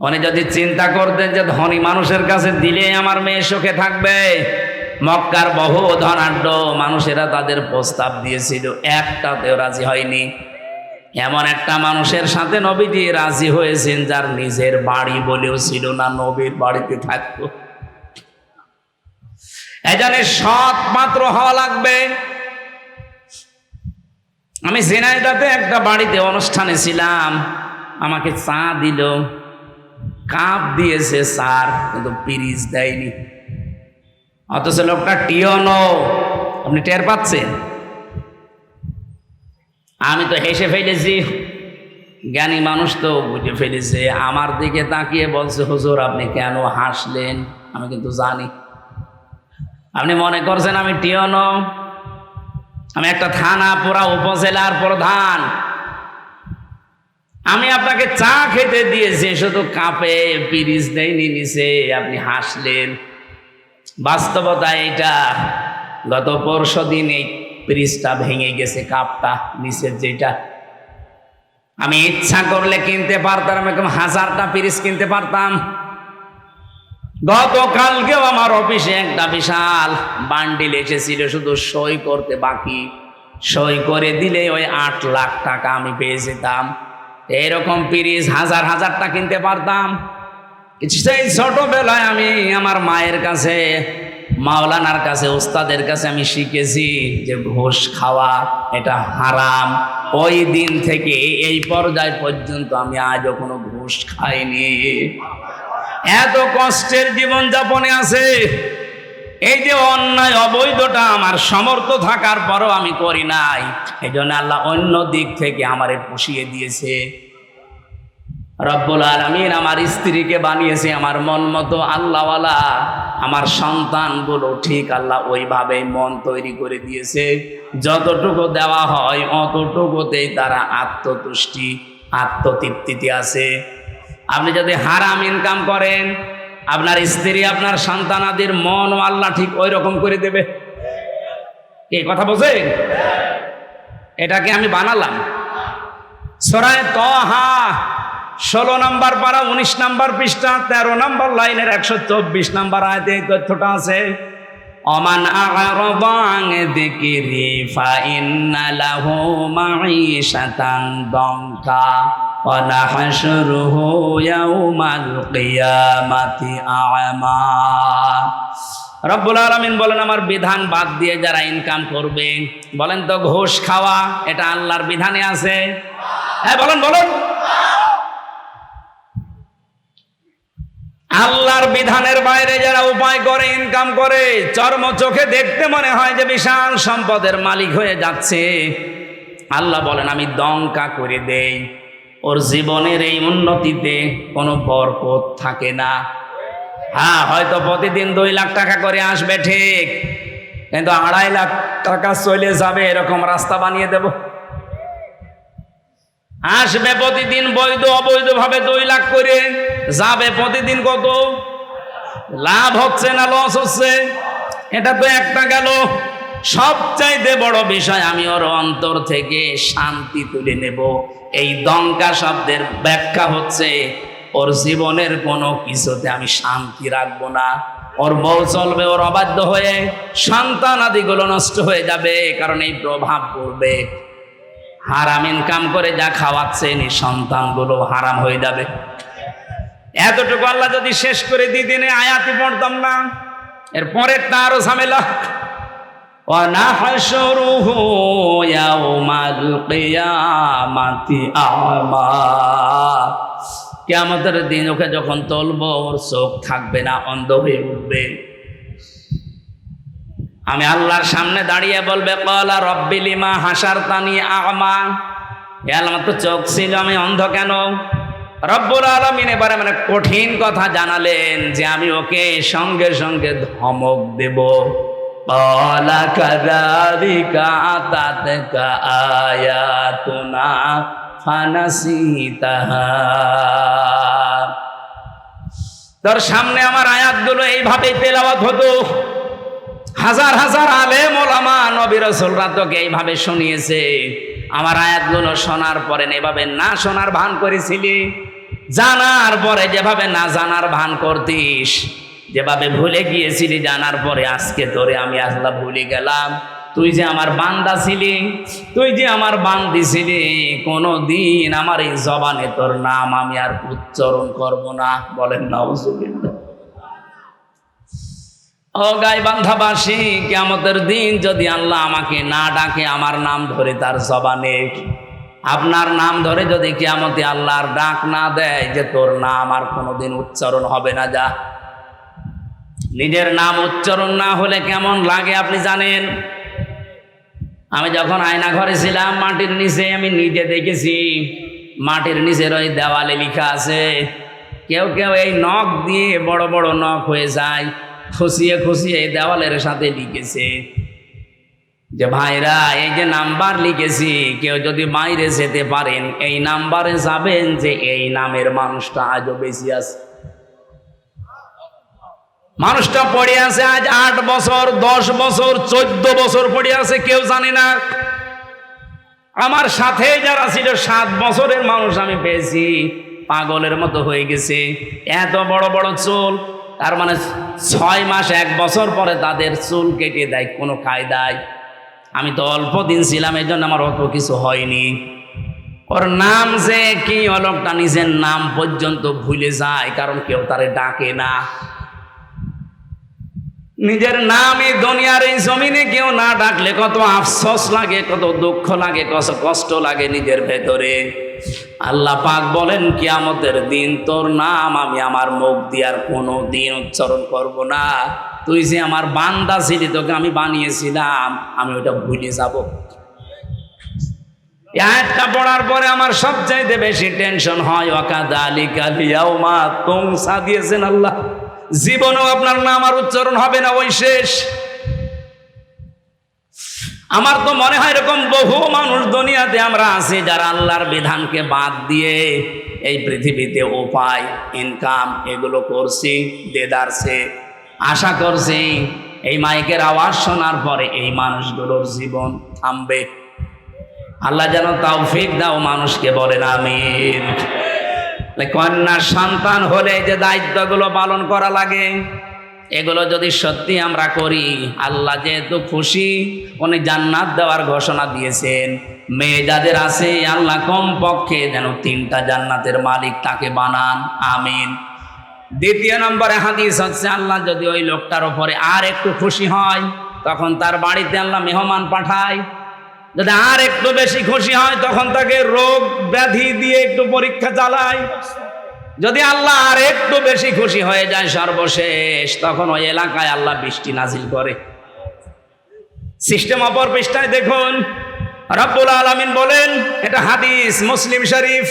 উনি যদি চিন্তা করতেন যে ধনী মানুষের কাছে দিলে আমার মেয়ে সুখে থাকবে, মক্কার বহু ধনাঢ্য মানুষেরা তাদের প্রস্তাব দিয়েছিল, একটাতেও রাজি হয়নি। এমন একটা মানুষের সাথে নবীজি রাজি হয়েছেন যার নিজের বাড়ি বলেও ছিল না, নবীর বাড়িতে থাকতো। এজন্য সৎ পাত্র হওয়া লাগবে। আমি ঝিনাইদহে একটা বাড়িতে অনুষ্ঠানে ছিলাম, আমাকে চা দিল, কাপ দিয়েছে স্যার, কিন্তু পিরিচ দেয়নি। অথচ লোকটা টিয়নো, আপনি টের পাচ্ছেন? আমি তো হেসে ফেলেছি, জ্ঞানী মানুষ তো বুঝে ফেলেছে। আমার দিকে তাকিয়ে বলছে, হুজুর আপনি কেন হাসলেন? আমি কিন্তু জানি আপনি মনে করছেন আমি টিয়নো। আমি একটা থানা পুরা উপজেলার প্রধান। আমি আপনাকে চা খেতে দিয়েছি, শুধু কাপে পিরিচ দেয়নি নিচে, আপনি হাসলেন। বাস্তবতা এটা, গত পরশু দিন এই পিরিচটা ভেঙে গেছে, কাপটা নিচের যেটা। আমি ইচ্ছা করলে কিনতে পারতাম, এরকম 1000টা পিরিচ কিনতে পারতাম। গতকালকেও আমার অফিসে একটা বিশাল বান্ডিল এসেছিল, শুধু সই করতে বাকি। সই করে দিলে ওই 8 লাখ টাকা আমি পেয়ে যেতাম। এরকম পিরিচ 1000টা কিনতে পারতাম। সেই ছোটবেলায় আমি আমার মায়ের কাছে, মাওলানার কাছে, ওস্তাদের কাছে আমি শিখেছি যে ঘুষ খাওয়া এটা হারাম। ওই দিন থেকে এই পর্যায় পর্যন্ত আমি আজও কোনো ঘুষ খাইনি। এত কষ্টের জীবন যাপনে আছে, এই যে অন্যায় অবৈধটা আমার সামর্থ্য থাকার পরও আমি করি নাই। এই জন্য আল্লাহ অন্য দিক থেকে আমারে পুষিয়ে দিয়েছে। রব্বুল আলামিন আমার স্ত্রীকে বানিয়েছে আমার মন মতো আল্লাহওয়ালা, আমার সন্তানগুলো ঠিক আল্লাহ ওইভাবেই মন তৈরি করে দিয়েছে। যতটুকু দেওয়া হয় অতটুকুতেই তারা আত্মতুষ্টি, আত্মতৃপ্তিতে আছে। আপনি যদি হারাম ইনকাম করেন, আপনার স্ত্রী, আপনার সন্তানাদির মন আল্লাহ ঠিক ওই রকম করে দেবে। এই কথা বোঝেন? এটাকে আমি বানালাম। সূরা তাহা 16 নম্বর পারা 19 নম্বর পৃষ্ঠা 13 নম্বর লাইনের 124 নম্বর আয়াতে এই তথ্যটা আছে। ওমান আ'রাদা আন যিকরি ফাইন্না লাহু মাঈশাতান দানকা ওয়া নাহশুরুহু ইয়াওমাল কিয়ামাতি আ'মা। রব্বুল আলামিন বলেন, আমার বিধান বাদ দিয়ে যারা ইনকাম করবে, বলেন তো ঘুষ খাওয়া এটা আল্লাহর বিধানে আছে? হ্যাঁ বলেন বলেন। আল্লাহর বিধানের বাইরে যারা উপায় করে, ইনকাম করে, চর্ম চোখে দেখতে মনে হয় যে বিশাল সম্পদের মালিক হয়ে যাচ্ছে, আল্লাহ বলেন আমি দঙ্কা করে দেই। ওর জীবনের এই উন্নতিতে কোনো বরকত থাকে না। হ্যাঁ, হয়তো প্রতিদিন 2 লাখ টাকা করে আসবে ঠিক, কিন্তু 2.5 লাখ টাকা চলে যাবে এরকম রাস্তা বানিয়ে দেব। আসবে প্রতিদিন বৈধ অবৈধ ভাবে 2 লাখ করে, যাবে প্রতিদিন কত? লাভ হচ্ছে না লস হচ্ছে? এটা তো একটা গেল। সবচাইতে বড় বিষয়, আমি ওর অন্তর থেকে শান্তি তুলে নেব। এই দঙ্কা শব্দের ব্যাখ্যা হচ্ছে ওর জীবনের কোনো কিছুতে আমি শান্তি রাখবো না। ওর বউ চলবে ওর অবাধ্য হয়ে, সন্তান আদিগুলো নষ্ট হয়ে যাবে, কারণ এই প্রভাব পড়বে। হারাম ইনকাম করে যা খাওয়াচ্ছেন এই সন্তানগুলো হারাম হয়ে যাবে। এতটুকু আল্লাহ যদি শেষ করে দিতেন আয়াতি পড়তাম না। এর পরেরটা আরো ঝামেলা। ওয়া নাহশুরুহু ইয়াওমাল কিয়ামাতি আ'মা। কিয়ামতের দিন ওকে যখন তুলবো, ওর চোখ থাকবে না, অন্ধ হয়ে উঠবে। আমি আল্লাহর সামনে দাঁড়িয়ে বলবে, ক্বালা রাব্বি লিমা হাসারতানি আ'মা। হে আল্লাহ, আমার তো চোখ ছিল, আমি অন্ধ কেন? রব্বুল আলামিন এবারে মানে কঠিন কথা জানালেন যে আমি ওকে সঙ্গে সঙ্গে ধমক দেব। ক্বালা কাযালিকা আতাতকা আয়াতুনা ফানাসিতাহা। তোর সামনে আমার আয়াতগুলো এইভাবেই তেলাওয়াত হতো। হাজার হাজার আলেম ওলামা নবী রাসূলরা তোকে এইভাবে শুনিয়েছে। আমার আয়াতগুলো শোনার পরে এভাবে না শোনার ভান করেছিলি, জানার পরে যেভাবে না জানার ভান করতিস, যেভাবে ভুলে গিয়েছিলি জানার পরে, আজকে তোরে আমি আল্লাহ ভুলে গেলাম। তুই যে আমার বান্দা ছিলি, তুই যে আমার বান্দি ছিলি, কোনোদিন আমার এই জবানে তোর নাম আমি আর উচ্চারণ করব না। বলেন নাউজুবিল্লাহ। ও গাইবান্ধাবাসী, কিয়ামতের দিন যদি আল্লাহ আমাকে না ডাকে, আমার নাম ধরে তার জবানে, আপনার নাম ধরে যদি কিয়ামতে আল্লাহর ডাক না দেয় যে তোর নাম আর কোনোদিন উচ্চারণ হবে না, যা। নিজের নাম উচ্চারণ না হলে কেমন লাগে আপনি জানেন? আমি যখন আয়না ঘরে ছিলাম, মাটির নিচে আমি নিজে দেখেছি, মাটির নিচের ওই দেওয়ালে লেখা আছে, কেউ কেউ এই নখ দিয়ে বড় বড় নখ হয়ে যায়, খুশিয়ে খুশিয়ে এই দেওয়ালের সাথে লিখেছে যে ভাইরা, এই যে নাম্বার লিখেছি, কেউ যদি বাইরে যেতে পারেন এই নাম্বারে যাবেন, যে এই নামের মানুষটা আজও বেশি আছে। মানুষটা পড়ে আছে আজ 8 বছর, 10 বছর, 14 বছর পড়ে আছে, কেউ জানে না। আমার সাথে যারা ছিল 7 বছরের মানুষ আমি পেয়েছি, পাগলের মতো হয়ে গেছে, এত বড় বড় চুল। তার মানে 6 মাস 1 বছর পরে তাদের চুল কেটে দেয় কোনো কায়দায়। আমি তো অল্প দিন ছিলাম, এই জন্য আমার অত কিছু হয়নি। ওর নাম যে কি, লোকটা নিজের নাম পর্যন্ত ভুলে যায়, কারণ কেউ তারে ডাকে না। নিজের নাম এই দুনিয়ার এই জমিনে কেউ না ডাকলে কত আফসোস লাগে, কত দুঃখ লাগে, কত কষ্ট লাগে নিজের ভেতরে। আল্লাহ পাক বলেন, কিয়ামতের দিন তোর নাম আমি আমার মুখ দিয়ে আর কোনো দিন উচ্চারণ করব না। তুই যে আমার বান্দা ছিলি, তোকে আমি বানিয়েছিলাম, আমি ওটা ভুলে যাব। এই আয়াতটা পড়ার পরে আমার সবচাইতে বেশি টেনশন হয়, ওয়াকাযালিকাল ইয়াউমা তুনসা দিয়েছেন আল্লাহ, জীবনেও আপনার নাম আর উচ্চারণ হবে না, ওই শেষ। আমার তো মনে হয় এরকম বহু মানুষ দুনিয়াতে আমরা আছি যারা আল্লাহর বিধানকে বাদ দিয়ে এই পৃথিবীতে উপায়, ইনকাম এগুলো করছি, দেদারছে, আশা করছি এই মাইকের আওয়াজ শোনার পরে এই মানুষগুলোর জীবন থামবে। আল্লাহ যেন তৌফিক দাও মানুষকে, বলেন আমিন। কন্যা সন্তান হলে যে দায়িত্বগুলো পালন করা লাগে, এগুলো যদি সত্যি আমরা করি, আল্লাহ যেহেতু খুশি, উনি জান্নাত দেওয়ার ঘোষণা দিয়েছেন। মেয়ে যাদের আছে, আল্লাহ কমপক্ষে যেন 3টা জান্নাতের মালিক তাকে বানান, আমিন। 2 নম্বরে হাদিস হচ্ছে, আল্লাহ যদি ওই লোকটার উপরে আর একটু খুশি হয়, তখন তার বাড়িতে আল্লাহ মেহমান পাঠায়। যদি আর একটু বেশি খুশি হয়, তখন তাকে রোগ ব্যাধি দিয়ে একটু পরীক্ষা চালায়। যদি আল্লাহ আর একটু বেশি খুশি হয়ে যায়, সর্বশেষ তখন ওই এলাকায় আল্লাহ বৃষ্টি নাজিল করে। সিস্টেম অপর পৃষ্ঠায় দেখুন, রব্বুল আলামিন বলেন, এটা হাদিস মুসলিম শরীফ,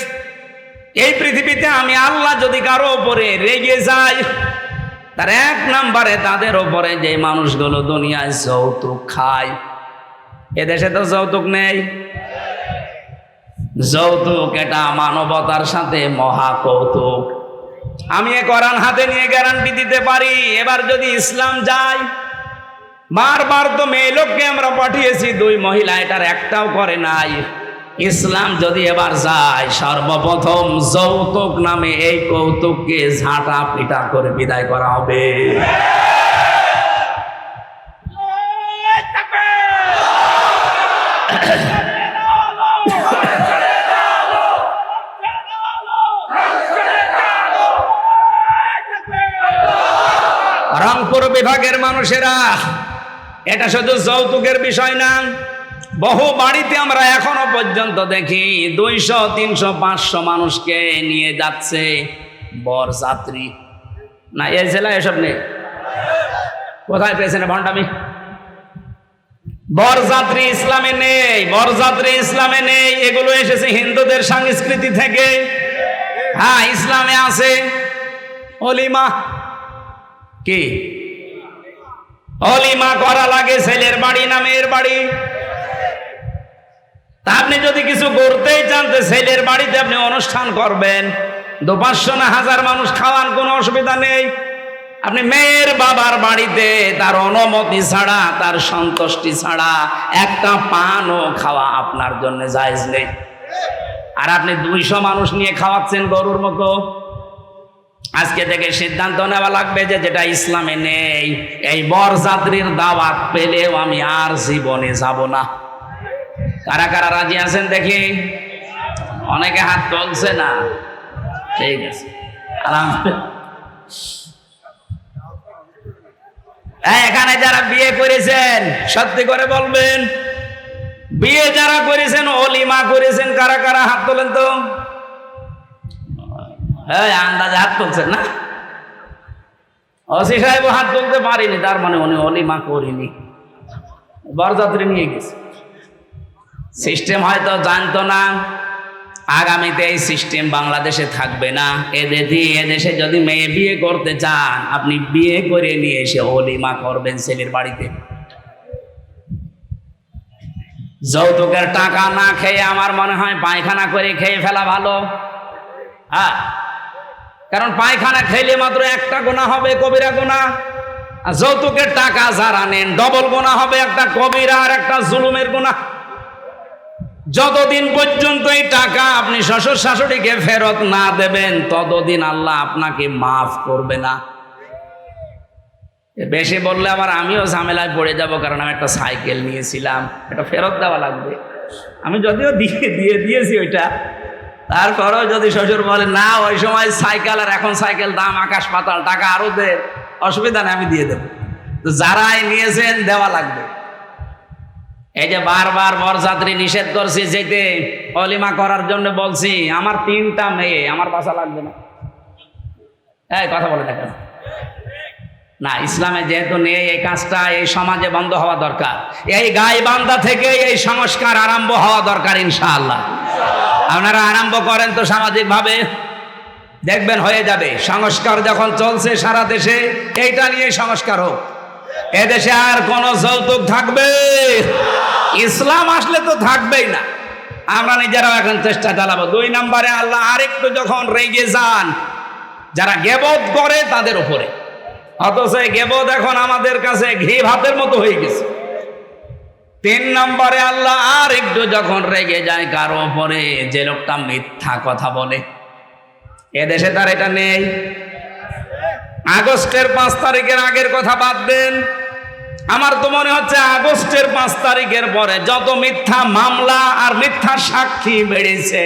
এই পৃথিবীতে আমি আল্লাহ যদি কারো উপরে রেগে যাই, তার 1 নম্বরে তাদের উপরে যে মানুষগুলো দুনিয়ায় যৌতুক খায়। এদেশে তো যৌতুক নেই। যৌতুক এটা মানবতার সাথে মহা কৌতুক। আমি এ কোরআন হাতে নিয়ে গ্যারান্টি দিতে পারি, এবার যদি ইসলাম যায়, বারবার তো মেয়ে লোককে আমরা পাঠিয়েছি, 2 মহিলা এটার একটাও করে নাই। ইসলাম যদি এবার যায়, সর্বপ্রথম যৌতুক নামে এই কৌতুককে ঝাঁটা পিটা করে বিদায় করা হবে। রংপুর বিভাগের মানুষেরা, এটা শুধু যৌতুকের বিষয় না, বহু বাড়িতে আমরা এখনো পর্যন্ত দেখি 200, 300, 500 মানুষকে নিয়ে যাচ্ছে বরযাত্রী। না, এই জেলায় এসব নেই। কোথায় পেয়েছেন ভণ্ডামি? বরযাত্রী ইসলামে নেই, বরযাত্রী ইসলামে নেই। এগুলো এসেছে হিন্দুদের সংস্কৃতি থেকে। হ্যাঁ, ইসলামে আছে অলিমা। কি অলিমা করা লাগে? ছেলের বাড়ি না মেয়ের বাড়ি? তা আপনি যদি কিছু করতেই চান, ছেলের বাড়িতে আপনি অনুষ্ঠান করবেন, 200-500 না 1000 মানুষ খাওয়ান, কোনো অসুবিধা নেই। আপনি মেয়ের বাবার বাড়িতে তার অনুমতি ছাড়া, তার সন্তুষ্টি ছাড়া একটা পানও খাওয়া আপনার জন্য জায়েজ নেই। আর আপনি 200 মানুষ নিয়ে খাওয়াচ্ছেন গরুর মতো। আজকে থেকে সিদ্ধান্ত নেওয়া লাগবে যে যেটা ইসলামে নেই, এই বরযাত্রীর দাওয়াত পেলেও আমি আর জীবনে যাব না। কারা কারা রাজি আছেন দেখি? অনেকে হাত তুলছে না। ঠিক আছে, এখানে যারা বিয়ে করেছেন সত্যি করে বলবেন, বিয়ে যারা করেছেন অলিমা করেছেন কারা কারা হাত তোলেন তো। হ্যাঁ, আন্দাজে হাত তুলছেন না? ওসি সাহেব হাত তুলতে পারিনি, তার মানে উনি অলিমা করিনি, বরযাত্রী নিয়ে গেছে। সিস্টেম হয়তো জানতো না আগামীতে এই সিস্টেম বাংলাদেশে থাকবে না। এদেশে যদি মেয়ে বিয়ে করতে চান, আপনি বিয়ে করে নিয়ে এসে অলিমা করবেন ছেলের বাড়িতে। যৌতুকের টাকা না খেয়ে আমার মনে হয় পায়খানা করে খেয়ে ফেলা ভালো। হ্যাঁ, কারণ পায়খানা খেলে মাত্র একটা গুনাহ হবে, কবিরা গুনাহ। আর যৌতুকের টাকা যারা নেন ডবল গুনাহ হবে, একটা কবিরা আর একটা জুলুমের গুনাহ। যতদিন পর্যন্ত এই টাকা আপনি শ্বশুর শাশুড়িকে ফেরত না দেবেন, ততদিন আল্লাহ আপনাকে মাফ করবে না। বেশি বললে আবার আমিও ঝামেলায় পড়ে যাব, কারণ আমি একটা সাইকেল নিয়েছিলাম, এটা ফেরত দেওয়া লাগবে। আমি যদিও দিয়েছি ওইটা, তারপরেও যদি শ্বশুর বলে না ওই সময় সাইকেল আর এখন সাইকেল দাম আকাশ পাতাল, টাকা আরো দে, অসুবিধা নেই, আমি দিয়ে দেবো। তো যারাই নিয়েছেন দেওয়া লাগবে। এই যে বারবার বরযাত্রী নিষেধ করছি যেতে, অলিমা করার জন্য বলছি, আমার 3টা মেয়ে, আমার বাসা লাগবে না। এই কথা বলে দেখেন না, ইসলামে যেহেতু নেই এই কাজটা, এই সমাজে বন্ধ হওয়া দরকার। এই গাইবান্ধা থেকে এই সংস্কার আরম্ভ হওয়া দরকার ইনশাআল্লাহ। আপনারা আরম্ভ করেন তো সামাজিকভাবে, দেখবেন হয়ে যাবে। সংস্কার যখন চলছে সারা দেশে, এইটা নিয়ে সংস্কার হোক। এদেশে আর কোন যৌতুক থাকবে? ইসলাম আসলে তো থাকবেই না। আমরা নিজেরাও এখন চেষ্টা চালাবো। 2 নম্বরে আল্লাহ আরেকটু যখন রেগে যান যারা গেবত করে তাদের উপরে, অথচ গেবত এখন আমাদের কাছে ঘি ভাতের মতো হয়ে গেছে। 3 নম্বরে আল্লাহ আর একটু যখন রেগে যায় কারো উপরে, যে লোকটা মিথ্যা কথা বলে। এদেশে তার এটা নেই। আগস্টের 5 তারিখের আগের কথা বাদ দেন, আমার তো মনে হচ্ছে আগস্টের 5 তারিখের পরে যত মিথ্যা মামলা আর মিথ্যা সাক্ষী বেড়েছে,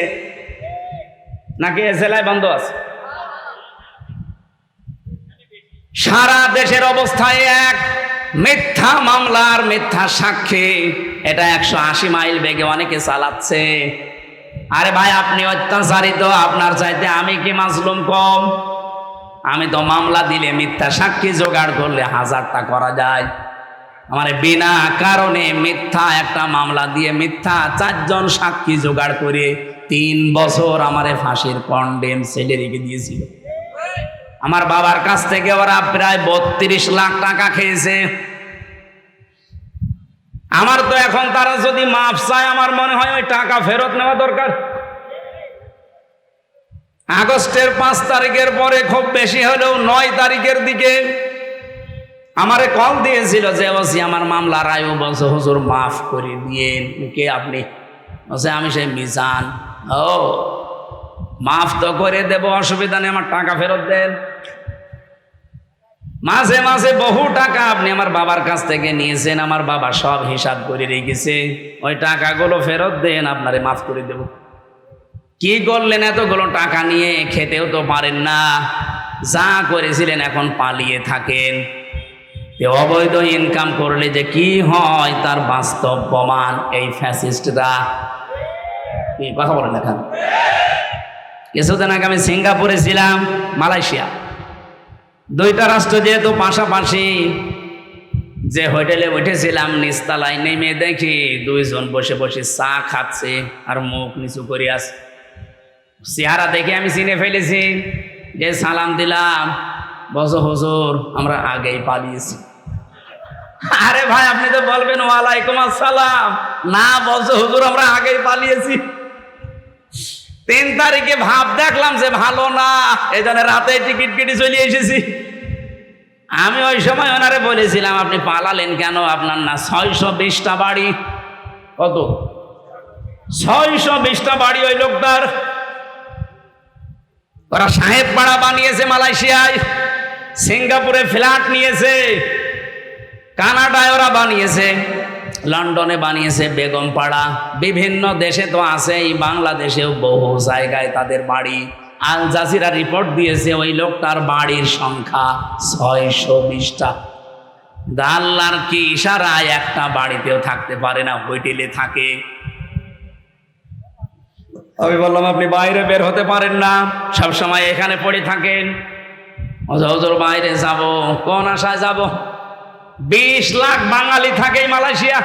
নাকি এ জেলায় বন্ধ আছে? সারা দেশের অবস্থায় এক, মিথ্যা মামলা আর মিথ্যা সাক্ষী, এটা 180 মাইল বেগে অনেকে চালাচ্ছে। আরে ভাই, আপনি অত্যাচারিত, আপনার চাইতে আমি কি মাজলুম কম? আমি তো মামলা দিলে মিথ্যা সাক্ষী জোগাড় করলে 1000টা করা যায়। আমার বিনা কারণে মিথ্যা একটা মামলা দিয়ে মিথ্যা 4 জন সাক্ষী জোগাড় করে 3 বছর আমারে ফাঁসির কন্ডেম ছেলে রেখে দিয়েছিল। আমার বাবার কাছ থেকে ওরা প্রায় 32 লাখ টাকা খেয়েছে। আমার তো এখন তারা যদি মাফ চায়, আমার মনে হয় ওই টাকা ফেরত নেওয়া দরকার। আগস্টের 5 তারিখের পরে খুব বেশি হলেও 9 তারিখের দিকে আমারে কল দিয়েছিল যে ওসি আমার মামলা রায় বলছে হুজুর মাফ করে দিয়ে। কে আপনি? বলছে আমি সেই মিজান। ও, মাফ তো করে দেব, অসুবিধা নেই, আমার টাকা ফেরত দেন। মাঝে মাঝে বহু টাকা আপনি আমার বাবার কাছ থেকে নিয়েছেন, আমার বাবা সব হিসাব করে রেখেছে, ওই টাকাগুলো ফেরত দেন, আপনারে মাফ করে দেব। কি করলেন এতগুলো টাকা নিয়ে? খেতেও তো পারেন না, যা করেছিলেন এখন পালিয়ে থাকেন। অবৈধ ইনকাম করলে যে কি হয় তার বাস্তব প্রমাণ এই ফ্যাসিস্টরা। কথা বলেন এখন। কিছুদিন আগে আমি সিঙ্গাপুরে ছিলাম, মালয়েশিয়া, 2টা রাষ্ট্র যেহেতু পাশাপাশি, যে হোটেলে উঠেছিলাম নিচতলায় নেমে দেখি 2 জন বসে বসে চা খাচ্ছে আর মুখ নিচু করে আছে। চেহারা দেখে আমি চিনে ফেলেছি, যে সালাম দিলাম, বসো হুজুর আমরা আগেই পালিয়েছি। আরে ভাই, আপনি তো বলবেন ওয়ালাইকুম আসসালাম, না বলছো হুজুর আমরা আগেই পালিয়েছি। 3 তারিখে ভাব দেখলাম যে ভালো না, এই জন্য রাতে টিকিট কেটে চলে এসেছি। আমি ওই সময় ওনারে বলেছিলাম আপনি পালালেন কেন? আপনার না 620টা বাড়ি। কত? 620টা বাড়ি ওই লোকটার। ওরা সাহেব পাড়া বানিয়েছে মালয়েশিয়ায়, সিঙ্গাপুরে ফ্ল্যাট নিয়েছে, কানাডায় ওরা বানিয়েছে, লন্ডনে বানিয়েছে বেগম পাড়া, বিভিন্ন দেশে তো আছেই, বাংলাদেশেও বহু জায়গায় তাদের বাড়ি। আল জাজিরা রিপোর্ট দিয়েছে ওই লোকটার বাড়ির সংখ্যা 620টা। আল্লাহর কি ইশারায় একটা বাড়িতেও থাকতে পারে না, হোটেলে থাকে। আমি বললাম আপনি বাইরে বের হতে পারেন না, সব সময় এখানে পড়ে থাকেন। হুজুর বাইরে যাব, কোন আশায় যাব? 20 লাখ বাঙালি থাকে মালয়েশিয়া,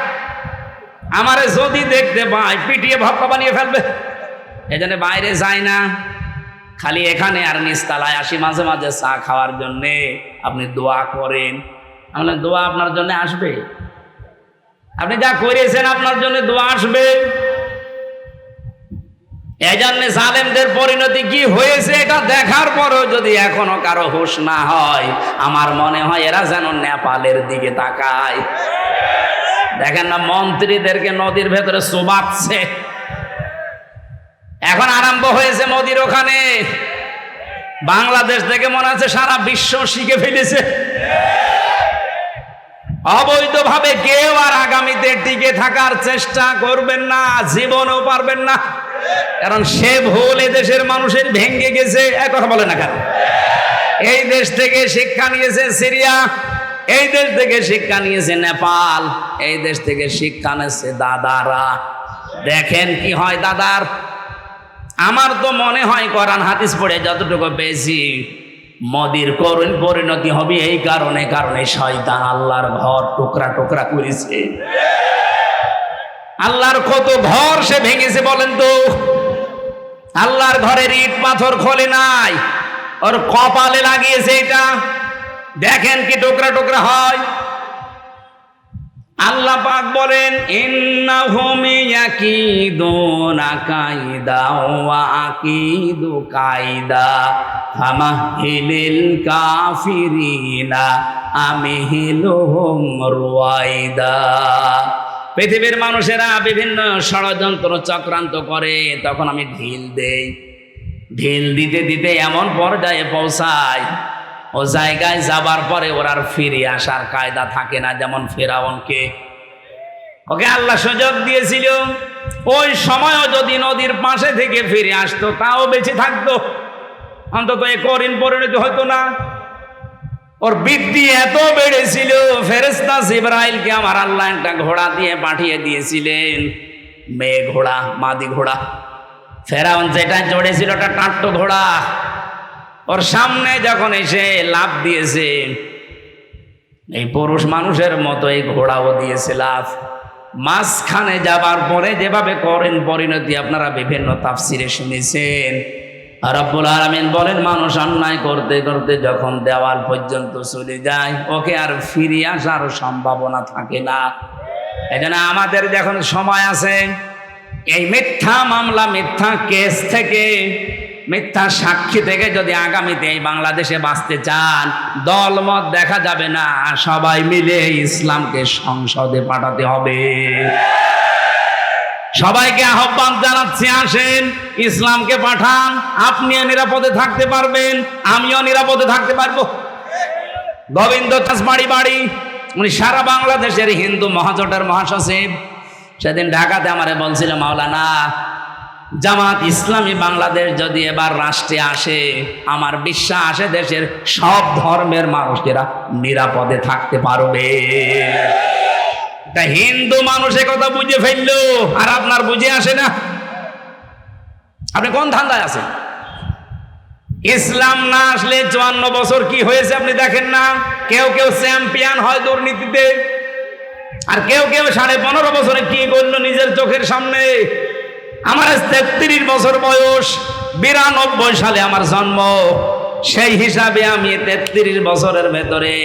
আমারে যদি দেখতে পায় পিটিয়ে ভক্ত বানিয়ে ফেলবে, এজন্য বাইরে যায় না, খালি এখানে আর নিচতলায় আসি মাঝে মাঝে চা খাওয়ার জন্যে। আপনি দোয়া করেন। আমরা দোয়া আপনার জন্য আসবে, আপনি যা করেছেন আপনার জন্য দোয়া আসবে। এজন্য জালেমদের পরিণতি কি হয়েছে এটা দেখার পরও যদি এখনো কারো হুঁশ না হয়, আমার মনে হয় এরা যেন নেপালের দিকে তাকায়। দেখেন না মন্ত্রীদেরকে নদীর ভেতরে চুবাচ্ছে, এখন আরম্ভ হয়েছে মোদির ওখানে। বাংলাদেশ থেকে মনে হচ্ছে সারা বিশ্ব শিখে ফেলেছে। অবৈধভাবে কেউ আর আগামীতে টিকে থাকার চেষ্টা করবেন না, জীবনেও পারবেন না, কারণ সে ভুল এ দেশের মানুষের ভেঙে গেছে। এক কথা বলে না কেন? এই দেশ থেকে শিক্ষা নিয়েছে সিরিয়া, এই দেশ থেকে শিক্ষা নিয়েছে নেপাল, এই দেশ থেকে শিক্ষা নিয়েছে দাদারা। দেখেন কি হয় দাদার। আমার তো মনে হয় কোরআন হাদিস পড়ে যতটুকু পেয়েছি, মোদির করুণ পরিণতি হবে এই কারণে শয়তান আল্লাহর ঘর টুকরা টুকরা করেছে। আল্লাহর কত ঘর সে ভেঙেছে বলেন তো? আল্লাহর ঘরের ইট পাথর খোলে নাই, ওর কপালে লাগিয়েছে এটা। দেখেন কি টুকরা টুকরা হয়। আল্লাহ পাক বলেন ইন্নাহুম ইয়াকিদুনা কায়দা ওয়া আকিদু কায়দা ফামাহিলিল কাফিরিনা আমহিলুহুম রুয়াইদা। পৃথিবীর মানুষেরা বিভিন্ন ষড়যন্ত্র চক্রান্ত করে, তখন আমি ঢিল দেই। ঢিল দিতে দিতে এমন পর্যায়ে পৌঁছায়, ও জায়গায় যাবার পরে ওর আর ফিরে আসার কায়দা থাকে না। যেমন ফেরাউনকে, ওকে আল্লাহ সুযোগ দিয়েছিল, ওই সময়ও যদি নদীর পাশে থেকে ফিরে আসতো তাও বেঁচে থাকতো, অন্তত এ করিন পরিণতি হতো না। ওর বৃদ্ধি এত বেড়েছিল, ফেরেশতা জিবরাইলকে আমার আল্লাহ একটা ঘোড়া দিয়ে পাঠিয়ে দিয়েছিলেন, মেয়ে ঘোড়া, মাদি ঘোড়া। ফেরাউন যেটা চড়েছিল ওটা টাট্ট ঘোড়া। ওর সামনে যখন এসে লাফ দিয়েছে, এই পুরুষ মানুষের মতো এই ঘোড়াও দিয়েছে লাফ। মাঝখানে যাবার পরে যেভাবে করেন পরিণতি আপনারা বিভিন্ন তাফসিরে শুনেছেন। রব্বুল আলামিন বলেন মানুষ অন্যায় করতে করতে যখন দেওয়াল পর্যন্ত চলে যায়, ওকে আর ফিরে আসার সম্ভাবনা থাকে না। এই জন্য আমাদের যখন সময় আছে, এই মিথ্যা মামলা, মিথ্যা কেস থেকে, মিথ্যা সাক্ষী থেকে যদি আগামীতে এই বাংলাদেশে বাঁচতে চান, দলমত দেখা যাবে না, সবাই মিলে ইসলামকে সংসদে পাঠাতে হবে। সবাইকে আহ্বান জানাচ্ছি, আসেন ইসলামকে পাঠান। আপনিও নিরাপদে থাকতে পারবেন, আমিও নিরাপদে থাকতে পারবো। গোবিন্দ দাস বাড়ি উনি সারা বাংলাদেশের হিন্দু মহাজোটের মহাসচিব। সেদিন ঢাকাতে আমারে বলছিল, মাওলানা জামাত ইসলামী বাংলাদেশ যদি এবার রাষ্ট্রে আসে, আমার বিশ্বাস আসে দেশের সব ধর্মের মানুষেরা নিরাপদে থাকতে পারবে। তা হিন্দু মানুষ কথা বুঝে ফেললো, আর আপনার বুঝে আসে না। আপনি কোন ধান্দায় আছেন? ইসলাম না আসলে 54 বছর কি হয়েছে আপনি দেখেন না? কেউ কেউ চ্যাম্পিয়ন হয় দুর্নীতিতে, আর কেউ কেউ 15.5 বছরে কি করলো নিজের চোখের সামনে। আমার 33 বছর বয়স, 92 সালে আমার জন্ম। সেই হিসাবে আমি 33 বছরের ভেতরে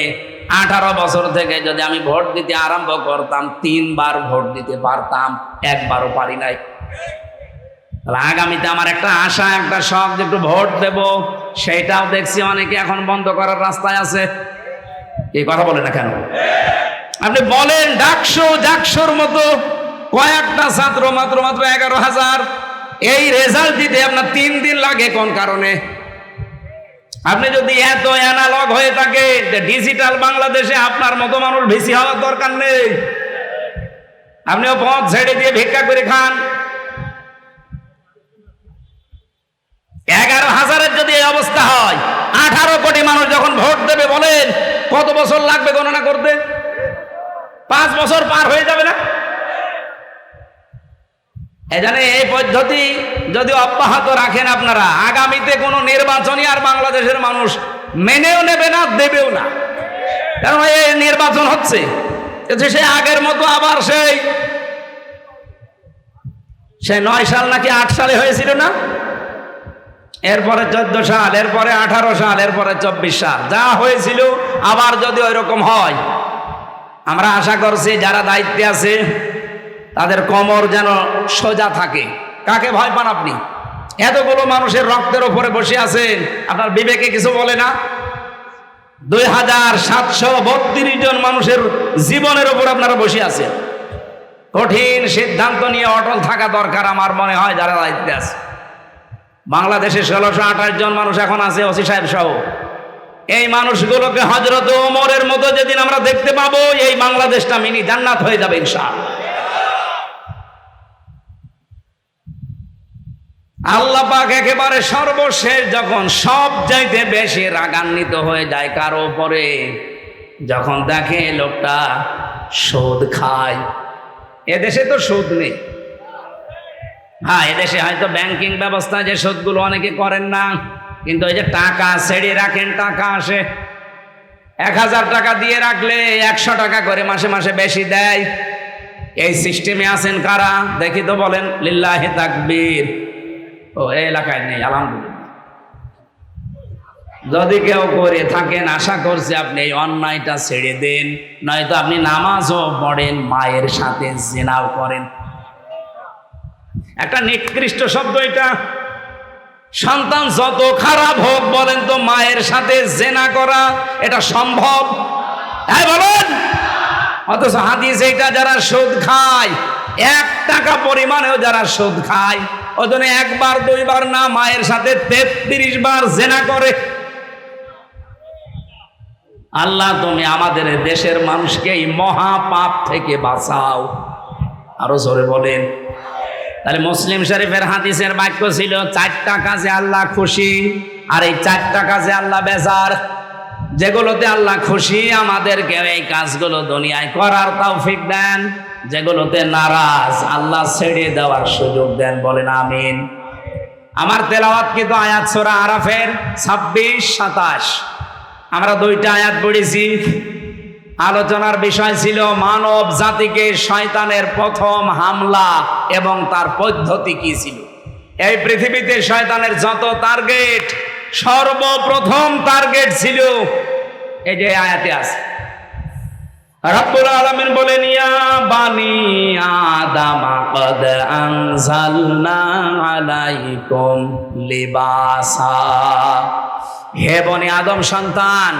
18 বছর থেকে যদি আমি ভোট দিতে আরম্ভ করতাম, 3 বার ভোট দিতে পারতাম, একবারও পারি নাই। আগামীতে আমার একটা আশা, একটা শখ যে একটু ভোট দেব, সেইটাও দেখছি অনেকে এখন বন্ধ করার রাস্তায় আছে। এই কথা বলে না কেন? আপনি বলেন ডাকসুর মতো কয়েকটা ছাত্র, মাত্র 11,000, এই রেজাল্ট দিতে আপনার 3 দিন লাগে কোন কারণে? আপনি যদি এত অ্যানালগ হয়ে থাকে, ডিজিটাল বাংলাদেশে আপনার মতো মানুষ ভিসি হওয়ার দরকার নেই। আপনিও পথ ছেড়ে দিয়ে ভিক্ষা করে খান। 11,000-এর যদি এই অবস্থা হয়, 18 কোটি মানুষ যখন ভোট দেবে, বলেন কত বছর লাগবে গণনা করতে? 5 বছর পার হয়ে যাবে না? এখানে এই পদ্ধতি যদি অব্যাহত রাখেন আপনারা, আগামীতে কোনো নির্বাচনই আর বাংলাদেশের মানুষ মেনেও নেবে না, দেবেও না। কারণ এই নির্বাচন হচ্ছে সে আগের মতো আবার সেই 9 সাল নাকি 8 সালে হয়েছিল না, এরপরে 14 সাল, এরপরে 18 সাল, এরপরে 24 সাল, যা হয়েছিল আবার যদি ওই রকম হয়, আমরা আশা করছি যারা দায়িত্বে আছে তাদের কোমর যেন সোজা থাকে। কাকে ভয় পান আপনি? এতগুলো মানুষের রক্তের উপরে বসে আছেন, আপনার বিবেকে কিছু বলে না? 2732 জন মানুষের জীবনের উপর আপনারা বসে আছেন। কঠিন সিদ্ধান্ত নিয়ে অটল থাকা দরকার আমার মনে হয় যারা দায়িত্বে আছে। বাংলাদেশে 1628 জন মানুষ এখন আছে, ওসি সাহেব সহ। এই মানুষগুলোকে হযরত ওমরের মতো যেদিন আমরা দেখতে পাবো, এই বাংলাদেশটা মিনি জান্নাত হয়ে যাবে ইনশাআল্লাহ। আল্লাহ পাক একেবারে সর্বশেষ যখন সব চাইতে বেশি রাগান্বিত হয়ে যায় কারো উপরে, যখন দেখে লোকটা সুদ খায়। এদেশে তো সুদ নেই, হ্যাঁ এদেশে হয়তো ব্যাংকিং ব্যবস্থা যে সুদগুলো অনেকে করেন না, কিন্তু ওই যে টাকা ছেড়ে রাখেন, টাকা আসে, 1000 টাকা দিয়ে রাখলে 100 টাকা করে মাসে মাসে বেশি দেয়। এই সিস্টেমে আছেন কারা দেখি তো, বলেন লিল্লাহি তাকবীর। ও এই এলাকায় নেই আলহামদুলিল্লাহ। যদি কেউ করে থাকেন, আশা করছি আপনি এই অন্যায়টা ছেড়ে দেন, নয়তো আপনি নামাজও পড়েন, মায়ের সাথে জিনাও করেন। একটা নিকৃষ্ট শব্দ এটা। সন্তান যত খারাপ হোক, বলেন তো মায়ের সাথে জিনা করা এটা সম্ভব? হ্যাঁ বলেন। অথচ হাদিসে এটা যারা সুদ খায়, 1 টাকা পরিমাণেও যারা সুদ খায়, ওজনে 1 বার 2 বার না, মায়ের সাথে 33 বার জিনা করে। আল্লাহ তুমি আমাদের দেশের মানুষকে এই মহা পাপ থেকে বাঁচাও। আরো জোরে বলেন। তাহলে মুসলিম শরীফের হাদিসের বাক্য ছিল 4টা কাজে আল্লাহ খুশি, আর এই 4টা কাজে আল্লাহ বেজার। যেগুলোতে আল্লাহ খুশি আমাদেরকে এই কাজগুলো দুনিয়ায় করার তৌফিক দেন, যেগুলোতে নারাজ আল্লাহ ছেড়ে দেওয়ার সুযোগ দেন। বলেন আমিন। আমার তেলাওয়াত কিন্তু আয়াত সূরা আরাফের 26-27, আমরা 2টা আয়াত পড়েছি। আলোচনার বিষয় ছিল মানব জাতিকে শয়তানের প্রথম হামলা এবং তার পদ্ধতি কি ছিল। এই পৃথিবীতে শয়তানের যত টার্গেট, সর্বপ্রথম টার্গেট ছিল এই যে আয়াতে আছে। রব্বুল আলামিন বলেন, ইয়া বানি আদম ক্বাদ আনজালনা আলাইকুম লিবাসা। হে বনি আদম সন্তান,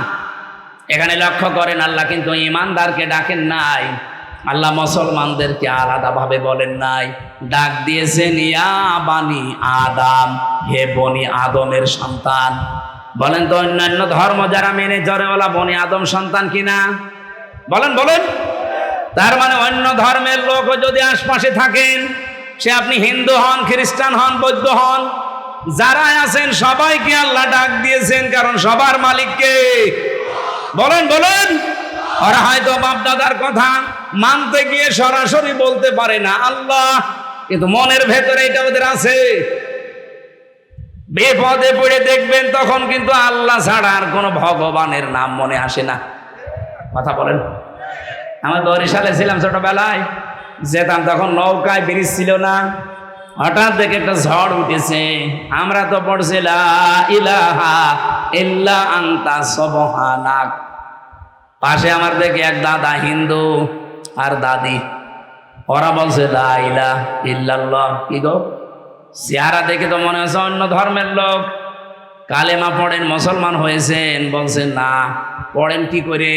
এখানে লক্ষ্য করেন আল্লাহ কিন্তু ঈমানদারকে ডাকেন নাই, আল্লাহ মুসলমানদেরকে আলাদাভাবে বলেন নাই, ডাক দিয়েছেন ইয়া বানি আদম, হে বনি আদমের সন্তান। বলেন তো অন্যান্য ধর্ম যারা মেনে চলে ওলা বনি আদম সন্তান কিনা? বলেন বলেন। তার মানে অন্য ধর্মের লোক যদি আশপাশে থাকেন, সে আপনি হিন্দু হন, খ্রিস্টান হন, বৌদ্ধ হন, যারা আছেন সবাইকে আল্লাহ ডাক দিয়েছেন, কারণ সবার মালিক কে? বলেন বলেন। ওরা হয়তো বাপ দাদার কথা মানতে গিয়ে সরাসরি বলতে পারে না আল্লাহ, কিন্তু মনের ভেতরে এটা ওদের আছে। বিপদে পড়ে দেখবেন তখন কিন্তু আল্লাহ ছাড়া আর কোনো ভগবানের নাম মনে আসে না। কথা বলেন। আমার বরিশালে ছিলাম ছোটবেলায়, যেতাম তখন নৌকায় ব্রিজ ছিল না, হঠাৎ দেখে একটা ঝড় উঠেছে। আমরা তো পড়ছি লা ইলাহা ইল্লা আনতা সুবহানাক। পাশে আমার দেখে এক দাদা হিন্দু আর দাদি, ওরা বলছে লা ইলাহা ইল্লাল্লাহ। কি গো, চেহারা দেখে তো মনে হচ্ছে অন্য ধর্মের লোক। কালেমা পড়েন, মুসলমান হয়েছেন? বলছেন না। পড়েন কি করে?